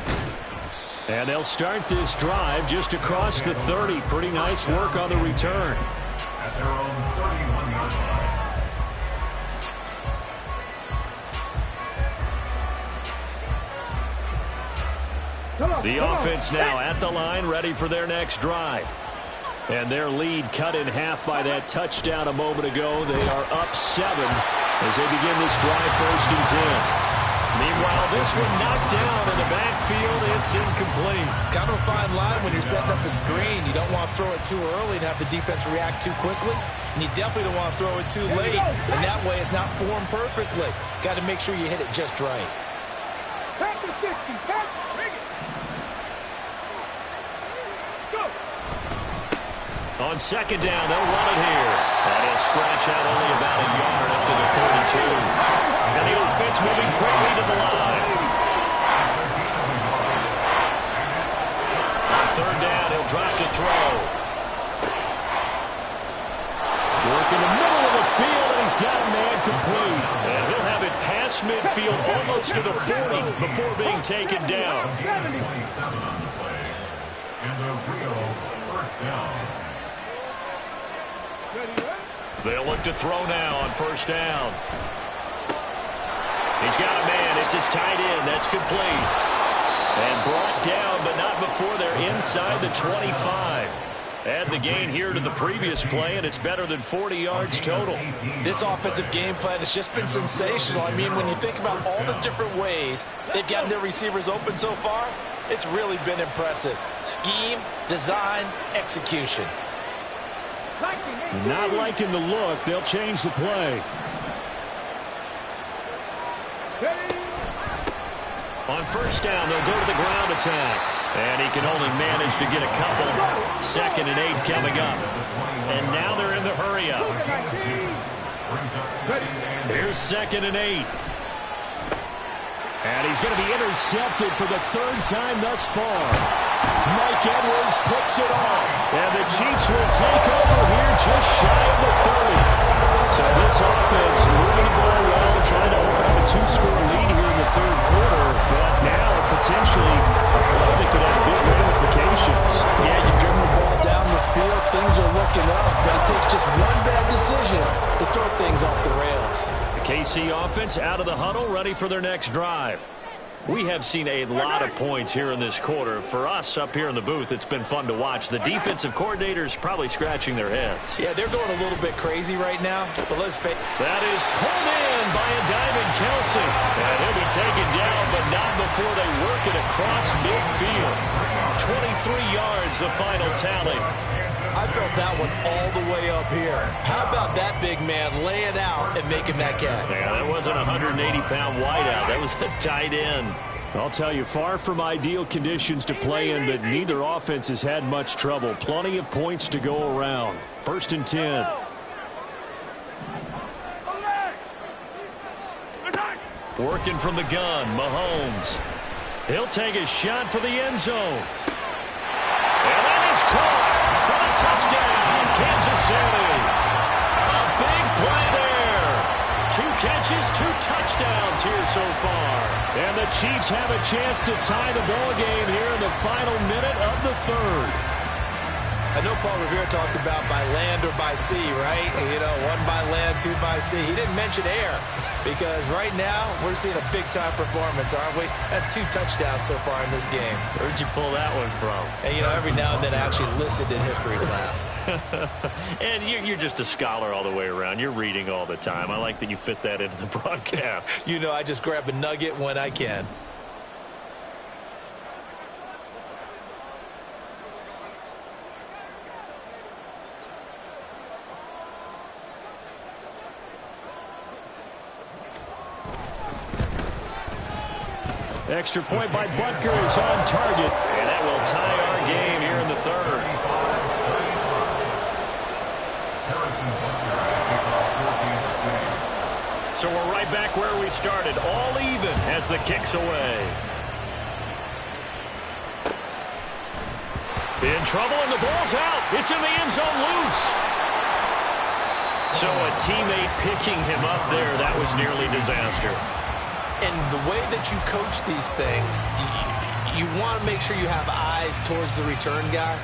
S1: And they'll start this drive just across the 30. Pretty nice work on the return.
S5: At their own 31-yard line.
S1: The offense now at the line, ready for their next drive. And their lead cut in half by that touchdown a moment ago. They are up 7 as they begin this drive, 1st and 10. Meanwhile, this one knocked down in the backfield. It's incomplete.
S3: Kind of a fine line when you're setting up the screen. You don't want to throw it too early and have the defense react too quickly. And you definitely don't want to throw it too late. And that way it's not formed perfectly. Got to make sure you hit it just right.
S4: Pack the 60. Pack. Bring it. Let's go.
S1: On 2nd down, they'll run it here. And he'll scratch out only about a yard up to the 42. And the offense moving quickly to the line. On 3rd down, he'll drop to throw. Work in the middle of the field, and he's got a man complete. And he'll have it past midfield almost to the 40 before being taken down.
S5: 27 on the play. And a real 1st down.
S1: They'll look to throw now on 1st down. He's got a man. It's his tight end. That's complete. And brought down, but not before they're inside the 25. Add the gain here to the previous play, and it's better than 40 yards total.
S3: This offensive game plan has just been sensational. I mean, when you think about all the different ways they've gotten their receivers open so far, it's really been impressive. Scheme, design, execution.
S1: Not liking the look. They'll change the play. On 1st down, they'll go to the ground attack. And he can only manage to get a couple. 2nd and 8 coming up. And now they're in the hurry-up. Here's 2nd and 8. And he's going to be intercepted for the 3rd time thus far. Mike Edwards picks it off. And the Chiefs will take over here just shy of the 30. So this offense moving the ball well, trying to open up a 2-score lead here in the 3rd quarter. But now potentially a play that could have big ramifications.
S3: Yeah, you've driven the ball down the field. Things are looking up, but it takes just one bad decision to throw things off the rails.
S1: The KC offense out of the huddle, ready for their next drive. We have seen a lot of points here in this quarter. For us up here in the booth, it's been fun to watch. The defensive coordinators probably scratching their heads.
S3: Yeah, they're going a little bit crazy right now, but let's face it.
S1: That is pulled in by a Diamond Kelce. And he'll be taken down, but not before they work it across midfield. 23 yards, the final tally.
S3: I felt that one all the way up here. How about that big man laying out and making that catch?
S1: Yeah, that wasn't a 180-pound wideout. That was a tight end.
S2: I'll tell you, far from ideal conditions to play in, but neither offense has had much trouble. Plenty of points to go around. 1st and 10.
S1: Working from the gun, Mahomes. He'll take a shot for the end zone. And that is caught for the touchdown, Kansas City. A big play there. 2 catches, 2 touchdowns here so far.
S2: And the Chiefs have a chance to tie the ball game here in the final minute of the 3rd.
S3: I know Paul Revere talked about by land or by sea, right? You know, 1 by land, 2 by sea. He didn't mention air because right now we're seeing a big-time performance, aren't we? That's 2 touchdowns so far in this game.
S1: Where'd you pull that one from?
S3: And, you know, every now and then I actually listened in history class.
S1: And you're just a scholar all the way around. You're reading all the time. I like that you fit that into the broadcast.
S3: You know, I just grab a nugget when I can.
S2: Extra point by Butker is on target.
S1: And that will tie our game here in the 3rd. So we're right back where we started. All even as the kick's away. In trouble and the ball's out. It's in the end zone loose. So a teammate picking him up there, that was nearly disaster.
S3: And the way that you coach these things, you want to make sure you have eyes towards the return guy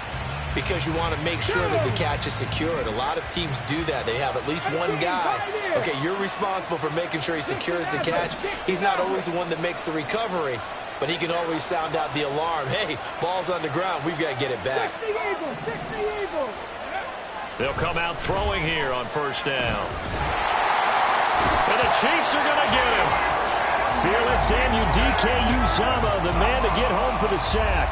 S3: because you want to make sure that the catch is secured. A lot of teams do that. They have at least one guy. Okay, you're responsible for making sure he secures the catch. He's not always the one that makes the recovery, but he can always sound out the alarm. Hey, ball's on the ground. We've got to get it back.
S1: They'll come out throwing here on 1st down. And the Chiefs are going to get him.
S2: Felix Anudike-Uzomah, the man to get home for the sack.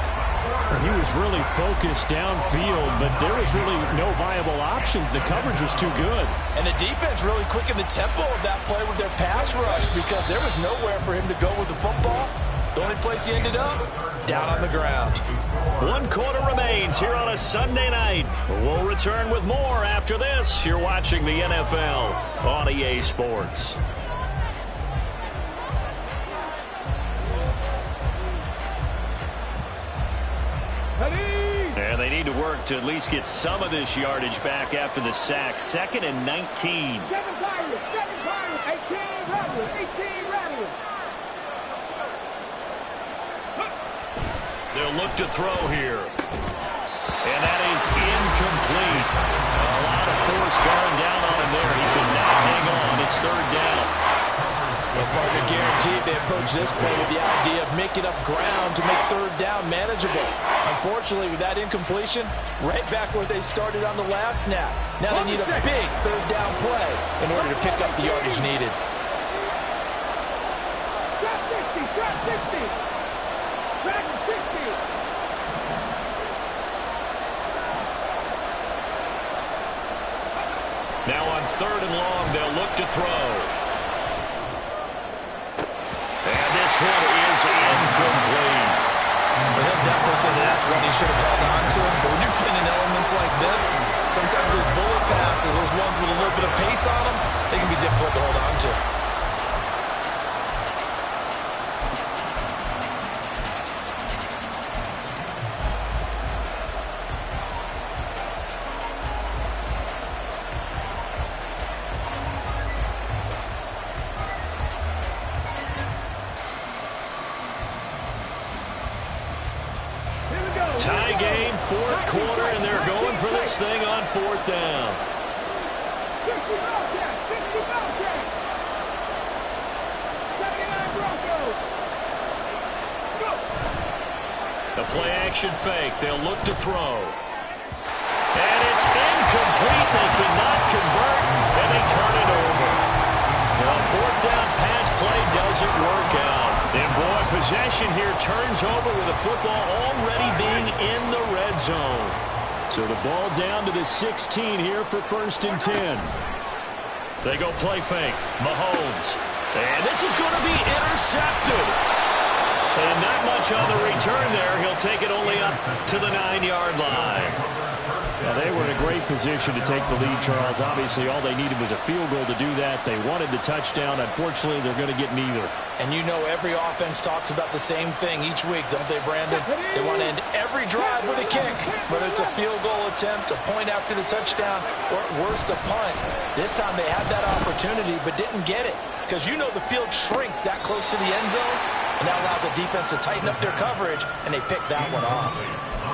S2: He was really focused downfield, but there was really no viable options. The coverage was too good.
S3: And the defense really quickened the tempo of that play with their pass rush because there was nowhere for him to go with the football. The only place he ended up, down on the ground.
S1: 1 quarter remains here on a Sunday night. We'll return with more after this. You're watching the NFL on EA Sports. And they need to work to at least get some of this yardage back after the sack. 2nd and 19. They'll look to throw here. And that is incomplete. A lot of force bearing down on him there. He could not hang on. It's 3rd down.
S3: Well, partner, guaranteed they approach this play with the idea of making up ground to make 3rd down manageable. Unfortunately, with that incompletion, right back where they started on the last snap. Now they need a big 3rd down play in order to pick up the yardage needed.
S4: Drop 60, drop 60.
S1: Now on 3rd and long, they'll look to throw. And this one is incomplete.
S3: Well, he'll definitely say that that's what he should have held on to. But when you're playing in elements like this, sometimes those bullet passes, those ones with a little bit of pace on them, they can be difficult to hold on to.
S1: Tie game, 4th quarter, and they're going for this thing on 4th down.
S4: 60 Bobcats, 60 Bobcats. 79 Broncos.
S1: The play action fake. They'll look to throw. And it's incomplete. They cannot convert, and they turn it over. The fourth down pass play doesn't work out. And boy, possession here turns over with the football already being in the red zone. So the ball down to the 16 here for 1st and 10. They go play fake. Mahomes. And this is going to be intercepted. And not much on the return there. He'll take it only up to the 9-yard line.
S2: Yeah, they were in a great position to take the lead, Charles. Obviously, all they needed was a field goal to do that. They wanted the touchdown. Unfortunately, they're going to get neither.
S3: And you know every offense talks about the same thing each week, don't they, Brandon? They want to end every drive with a kick, whether it's a field goal attempt, a point after the touchdown, or at worst, a punt. This time they had that opportunity but didn't get it because you know the field shrinks that close to the end zone, and that allows the defense to tighten up their coverage, and they pick that one off.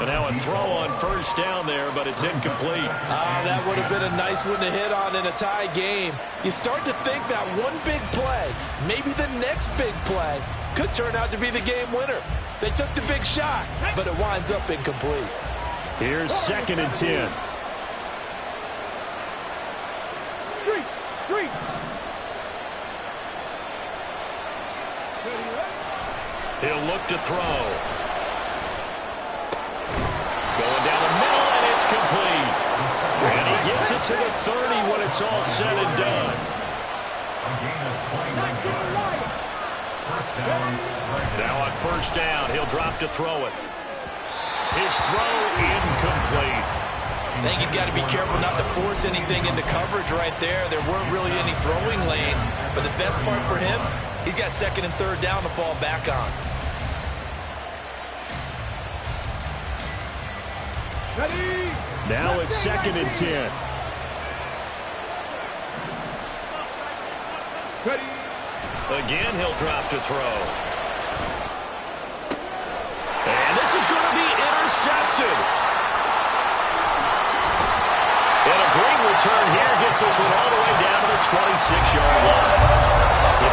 S1: And now a throw on 1st down there, but it's incomplete.
S3: That would have been a nice one to hit on in a tie game. You start to think that one big play, maybe the next big play, could turn out to be the game winner. They took the big shot, but it winds up incomplete.
S2: Here's 2nd and 10.
S1: He'll look to throw. Going down the middle, and it's complete. And he gets it to the 30 when it's all said and done. Now on 1st down, he'll drop to throw it. His throw incomplete.
S3: I think he's got to be careful not to force anything into coverage right there. There weren't really any throwing lanes, but the best part for him, he's got 2nd and 3rd down to fall back on.
S2: Now it's 2nd and 10.
S1: Again, he'll drop to throw. And this is going to be intercepted. And a great return here gets this one all the way down to the 26-yard line.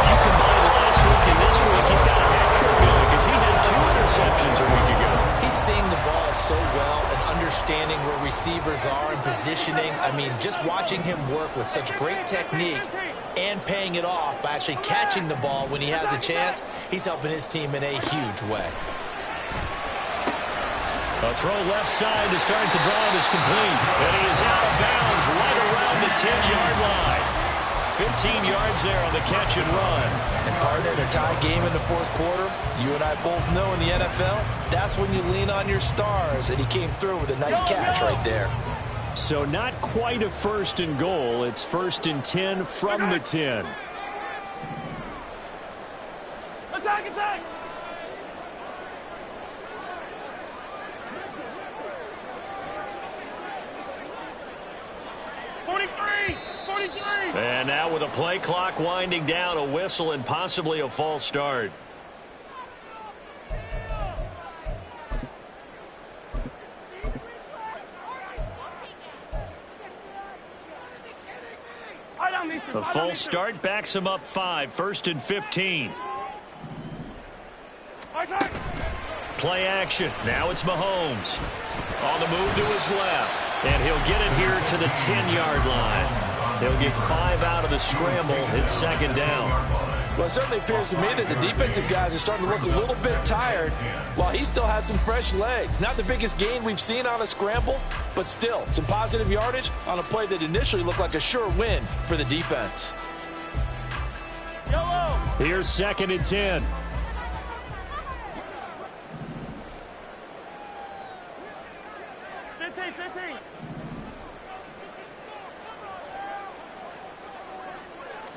S1: If you combine last week and this week, he's got a hat trick going because he had 2 interceptions a week ago.
S3: He's seeing the ball so well and understanding where receivers are and positioning. I mean, just watching him work with such great technique and paying it off by actually catching the ball when he has a chance, he's helping his team in a huge way.
S1: A throw left side to start the drive is complete. And he is out of bounds right around the 10-yard line. 15 yards there on the catch and run.
S3: And partner, in a tie game in the 4th quarter, you and I both know in the NFL, that's when you lean on your stars, and he came through with a nice catch right there.
S2: So not quite a 1st and goal. It's 1st and 10 from the 10.
S4: Attack, attack!
S1: And now with a play clock winding down, a whistle and possibly a false start. The false start backs him up 5, 1st and 15. Play action. Now it's Mahomes. On the move to his left. And he'll get it here to the 10-yard line. They'll get 5 out of the scramble. It's 2nd down.
S3: Well, it certainly appears to me that the defensive guys are starting to look a little bit tired while he still has some fresh legs. Not the biggest gain we've seen on a scramble, but still some positive yardage on a play that initially looked like a sure win for the defense.
S2: Here's 2nd and 10.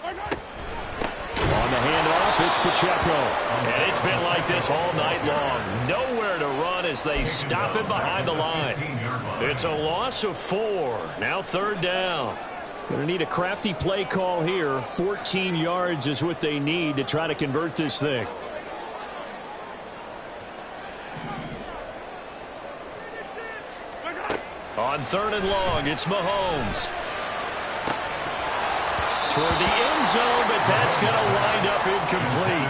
S1: On the handoff, it's Pacheco. And it's been like this all night long. Nowhere to run as they stop him behind the line. It's a loss of 4. Now 3rd down.
S2: Going to need a crafty play call here. 14 yards is what they need to try to convert this thing.
S1: On 3rd and long, it's Mahomes. toward the end zone, but that's going to wind up incomplete.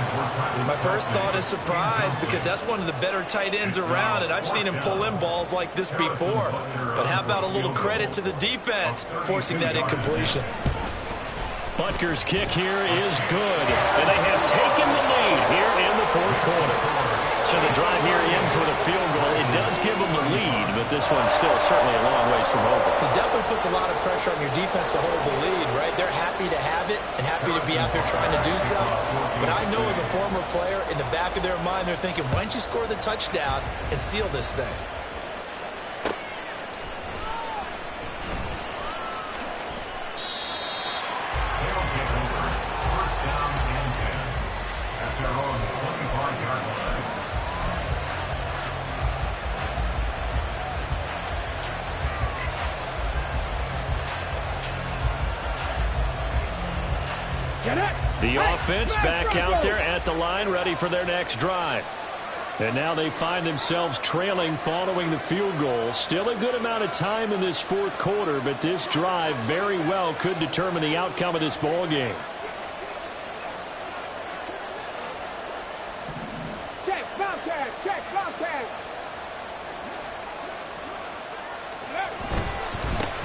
S3: My first thought is surprise, because that's one of the better tight ends around, and I've seen him pull in balls like this before. But how about a little credit to the defense forcing that incompletion?
S1: Butker's kick here is good, and they have taken the lead here in the fourth quarter. So the drive here ends with a field goal. It does give them the lead, but this one's still certainly a long ways from over.
S3: It definitely puts a lot of pressure on your defense to hold the lead, right? They're happy to have it and happy to be out there trying to do so. But I know as a former player, in the back of their mind, they're thinking, why don't you score the touchdown and seal this thing?
S5: First down and 10 at their own 25-yard line.
S1: The offense back out there at the line, ready for their next drive. And now they find themselves trailing following the field goal. Still a good amount of time in this fourth quarter, but this drive very well could determine the outcome of this ball game.
S4: Check, Bobcat, check, Bobcat.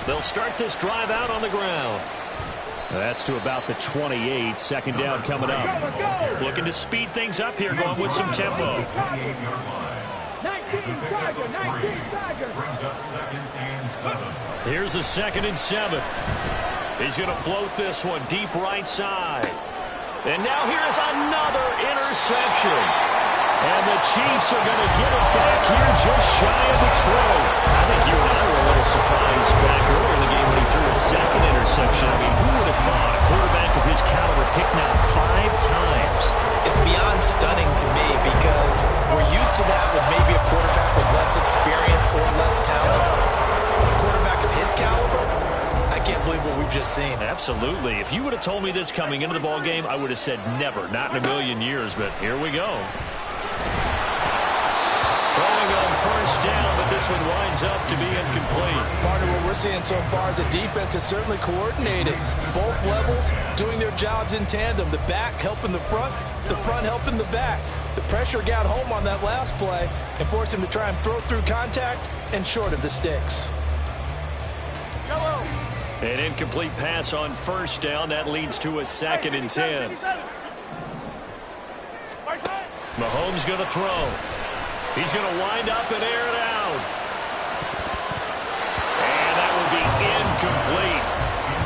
S1: They'll start this drive out on the ground. That's to about the 28. Second down coming up. Looking to speed things up here, going with some tempo.
S4: 19 Tiger, 19 Tiger.
S5: Brings up second and 7.
S1: Here's a 2nd and 7. He's going to float this one deep right side. And now here's another interception. And the Chiefs are going to get it back here just shy of the 20. I think you and I were a little surprised back earlier in the game when he threw a 2nd interception. I mean, who would have thought a quarterback of his caliber picked out 5 times?
S3: It's beyond stunning to me, because we're used to that with maybe a quarterback with less experience or less talent. But a quarterback of his caliber, I can't believe what we've just seen.
S1: Absolutely. If you would have told me this coming into the ball game, I would have said never, not in a million years. But here we go. Throwing on first down, but this one winds up to be incomplete.
S3: Partner, what we're seeing so far is a defense that's certainly coordinated. Both levels doing their jobs in tandem. The back helping the front helping the back. The pressure got home on that last play and forced him to try and throw through contact and short of the sticks.
S1: An incomplete pass on first down. That leads to a 2nd and 10. Mahomes going to throw. He's going to wind up and air it out. And that will be incomplete.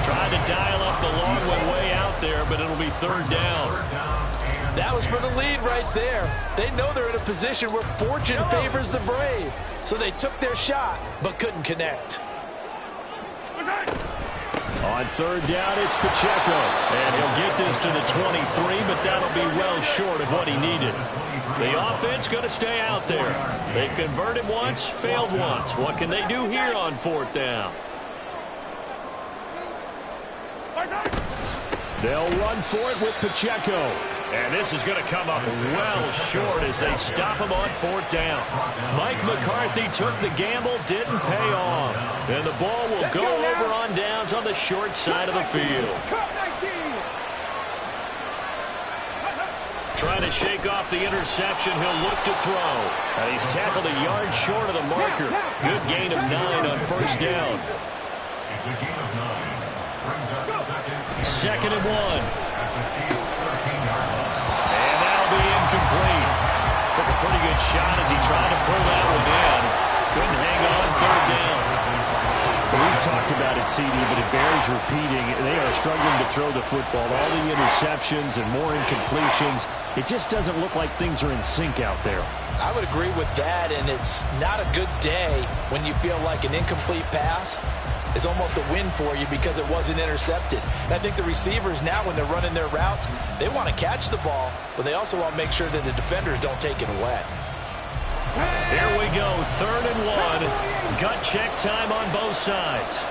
S1: Tried to dial up the long one way out there, but it'll be 3rd down.
S3: That was for the lead right there. They know they're in a position where fortune favors the brave. So they took their shot, but couldn't connect.
S1: On 3rd down, it's Pacheco. And he'll get this to the 23, but that'll be well short of what he needed. The offense going to stay out there. They've converted once, failed once. What can they do here on 4th down? They'll run for it with Pacheco. And this is going to come up well short as they stop him on 4th down. Mike McCarthy took the gamble, didn't pay off. And the ball will go over on downs on the short side of the field. Trying to shake off the interception, he'll look to throw. And he's tackled a yard short of the marker. Good gain of 9 on first down.
S5: It's a gain of 9. Brings up second.
S1: 2nd and 1.
S5: At the Chiefs' 13-yard line.
S1: And that'll be incomplete. Took a pretty good shot as he tried to pull that one in. Couldn't hang on 3rd down. We've talked about it, CD, but it bears repeating. They are struggling to throw the football. All the interceptions and more incompletions. It just doesn't look like things are in sync out there.
S3: I would agree with that, and it's not a good day when you feel like an incomplete pass is almost a win for you because it wasn't intercepted. And I think the receivers now, when they're running their routes, they want to catch the ball, but they also want to make sure that the defenders don't take it away.
S1: Here we go, 3rd and 1. Gut check time on both sides.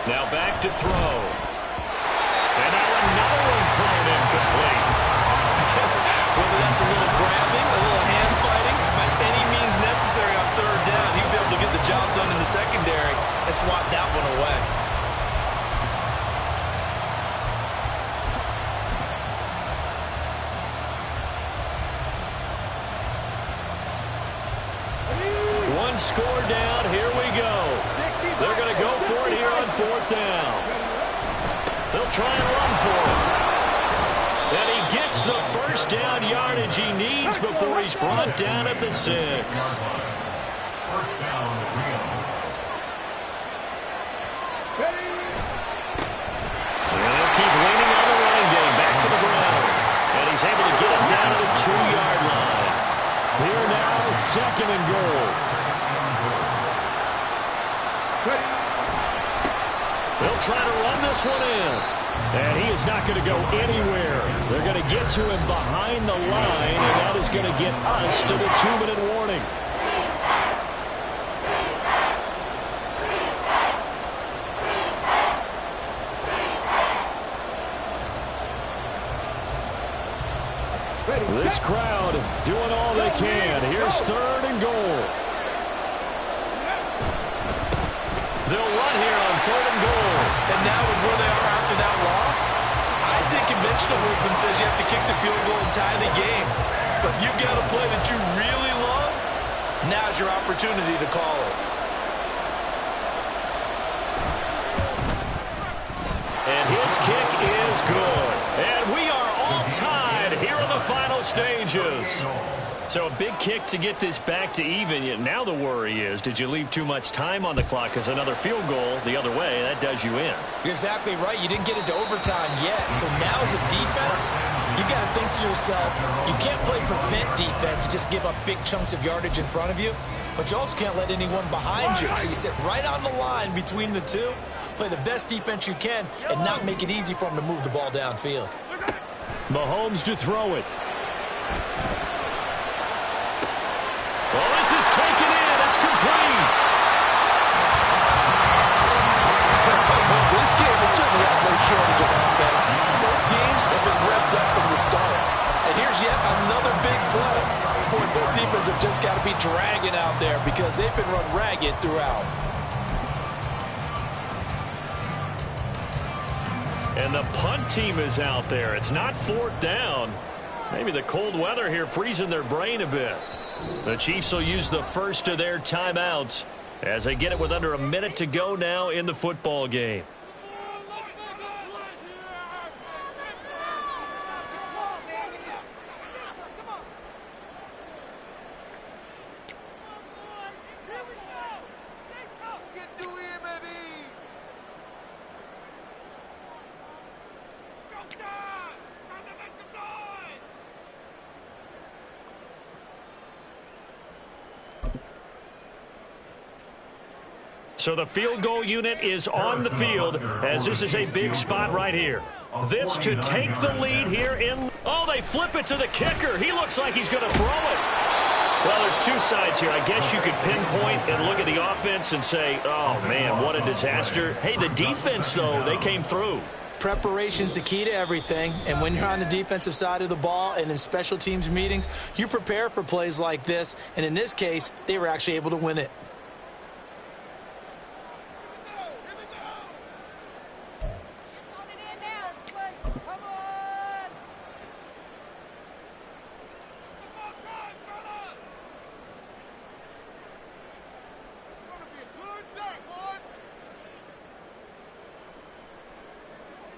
S1: Now back to throw. And now another one thrown incomplete.
S3: Whether that's a little grabbing, a little hand fighting, by any means necessary on 3rd down, he was
S1: one score down. Here we go. They're going to go for it here on fourth down. They'll try and run for it. And he gets the first down yardage he needs before he's brought down at the 6.
S5: First down, Rio.
S1: They'll keep leaning on the running game. Back to the ground. And he's able to get it down to the 2-yard line. Here now, second and goal. They'll try to run this one in. And he is not going to go anywhere. They're going to get to him behind the line, and that is going to get us to the 2-minute warning. This crowd doing all they can. Here's third and goal. They'll run here on third and goal.
S3: And now with where they are after that loss, I think conventional wisdom says you have to kick the field goal and tie the game. But if you've got a play that you really love, now's your opportunity to call it.
S1: And his kick is good. And we are all tied here in the final stages. So a big kick to get this back to even. Yet now the worry is, did you leave too much time on the clock? Because another field goal the other way, that does you in.
S3: You're exactly right. You didn't get it to overtime yet. So now as a defense, you got to think to yourself, you can't play prevent defense and just give up big chunks of yardage in front of you. But you also can't let anyone behind you. So you sit right on the line between the two, play the best defense you can, and not make it easy for them to move the ball downfield.
S1: Mahomes to throw it. Well, this is taken in. It's complete.
S3: This game has certainly had no shortage of offense. Both teams have been revved up from the start. And here's yet another big play. Boy, both defenses have just got to be dragging out there because they've been run ragged throughout.
S1: And the punt team is out there. It's not fourth down. Maybe the cold weather here freezing their brain a bit. The Chiefs will use the first of their timeouts as they get it with under a minute to go now in the football game. So the field goal unit is on the field as this is a big spot right here. This to take the lead here in... Oh, they flip it to the kicker. He looks like he's going to throw it. Well, there's two sides here. I guess you could pinpoint and look at the offense and say, oh, man, what a disaster. Hey, the defense, though, they came through.
S3: Preparation's the key to everything, and when you're on the defensive side of the ball and in special teams meetings, you prepare for plays like this, and in this case, they were actually able to win it.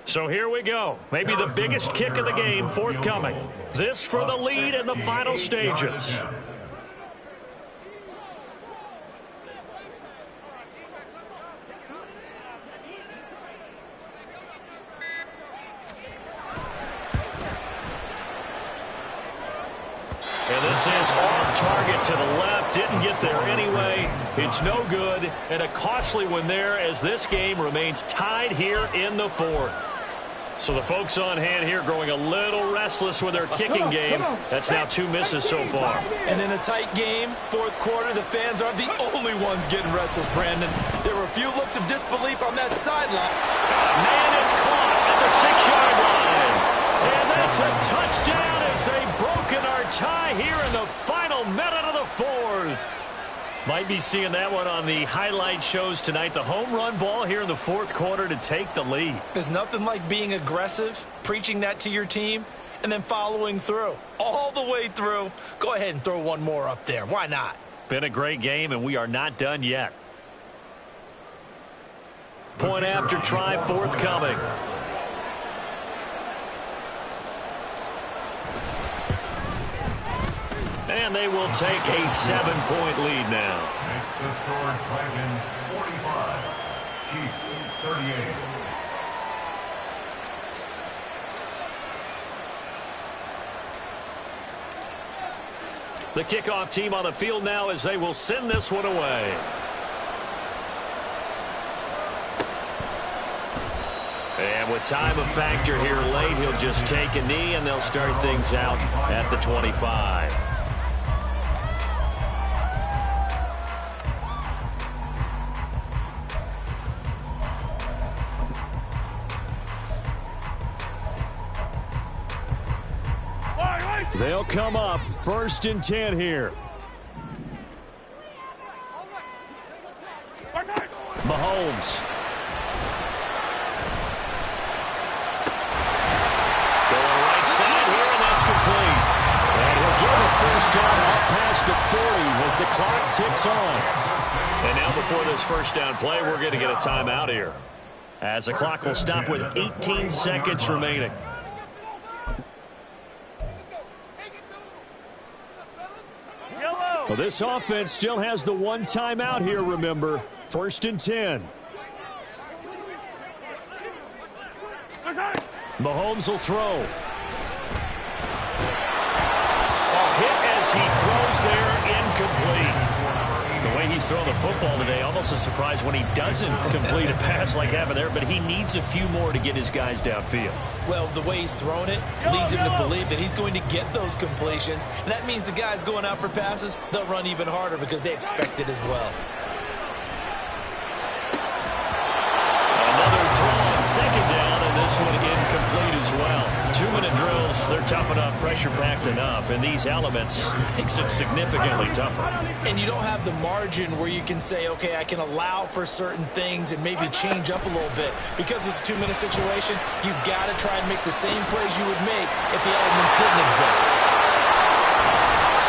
S1: So here we go. Maybe the biggest kick of the game forthcoming. This for the lead in the final stages. And this is off target to the left. Didn't get there anyway. It's no good. And a costly one there as this game remains tied here in the fourth. So the folks on hand here growing a little restless with their kicking game. That's now 2 misses so far.
S3: And in a tight game, fourth quarter, the fans are the only ones getting restless, Brandon. There were a few looks of disbelief on that sideline.
S1: Man, it's caught at the 6-yard line. And that's a touchdown as they've broken our tie here in the final minute of the fourth. Might be seeing that one on the highlight shows tonight. The home run ball here in the fourth quarter to take the lead.
S3: There's nothing like being aggressive, preaching that to your team, and then following through. All the way through. Go ahead and throw one more up there. Why not?
S1: Been a great game, and we are not done yet. Point after try forthcoming. And they will take a 7-point lead now.
S5: Makes the score Dragons 45, Chiefs 38.
S1: The kickoff team on the field now as they will send this one away. And with time a factor here late, he'll just take a knee and they'll start things out at the 25. They'll come up 1st and 10 here. Mahomes. Going right side here, and that's complete. And he'll get a 1st down up past the 40 as the clock ticks on. And now before this 1st down play, we're going to get a timeout here, as the clock will stop with 18 seconds remaining. Well, this offense still has the one timeout here, remember. 1st and 10. Mahomes will throw. Hit as he throws there, incomplete. The way he's thrown the football today, almost a surprise when he doesn't complete a pass like that there, but he needs a few more to get his guys downfield.
S3: Well, the way he's thrown it leads him to believe that he's going to get those completions. And that means the guys going out for passes, they'll run even harder because they expect it as well.
S1: Another throw on 2nd down, and this one incomplete as well. 2-minute drills, they're tough enough, pressure-packed enough, and these elements makes it significantly tougher.
S3: And you don't have the margin where you can say, okay, I can allow for certain things and maybe change up a little bit. Because it's a 2-minute situation, you've got to try and make the same plays you would make if the elements didn't exist.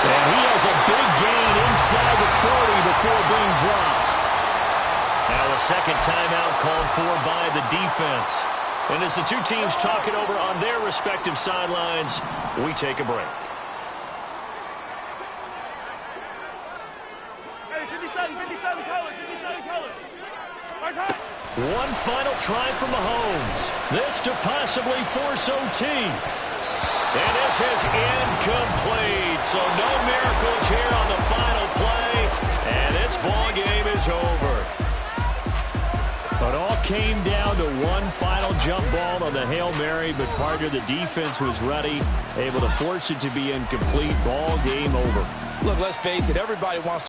S1: And he has a big gain inside the 40 before being dropped. Now a 2nd timeout called for by the defense. And as the two teams talk it over on their respective sidelines, we take a break.
S4: Hey, 57 colors, 57 colors.
S1: One final try from Mahomes. This to possibly force OT. And this is incomplete. So no miracles here on the final play. And this ball game is over. It all came down to one final jump ball on the Hail Mary, but part of the defense was ready, able to force it to be incomplete. Ball game over.
S3: Look, let's face it, everybody wants to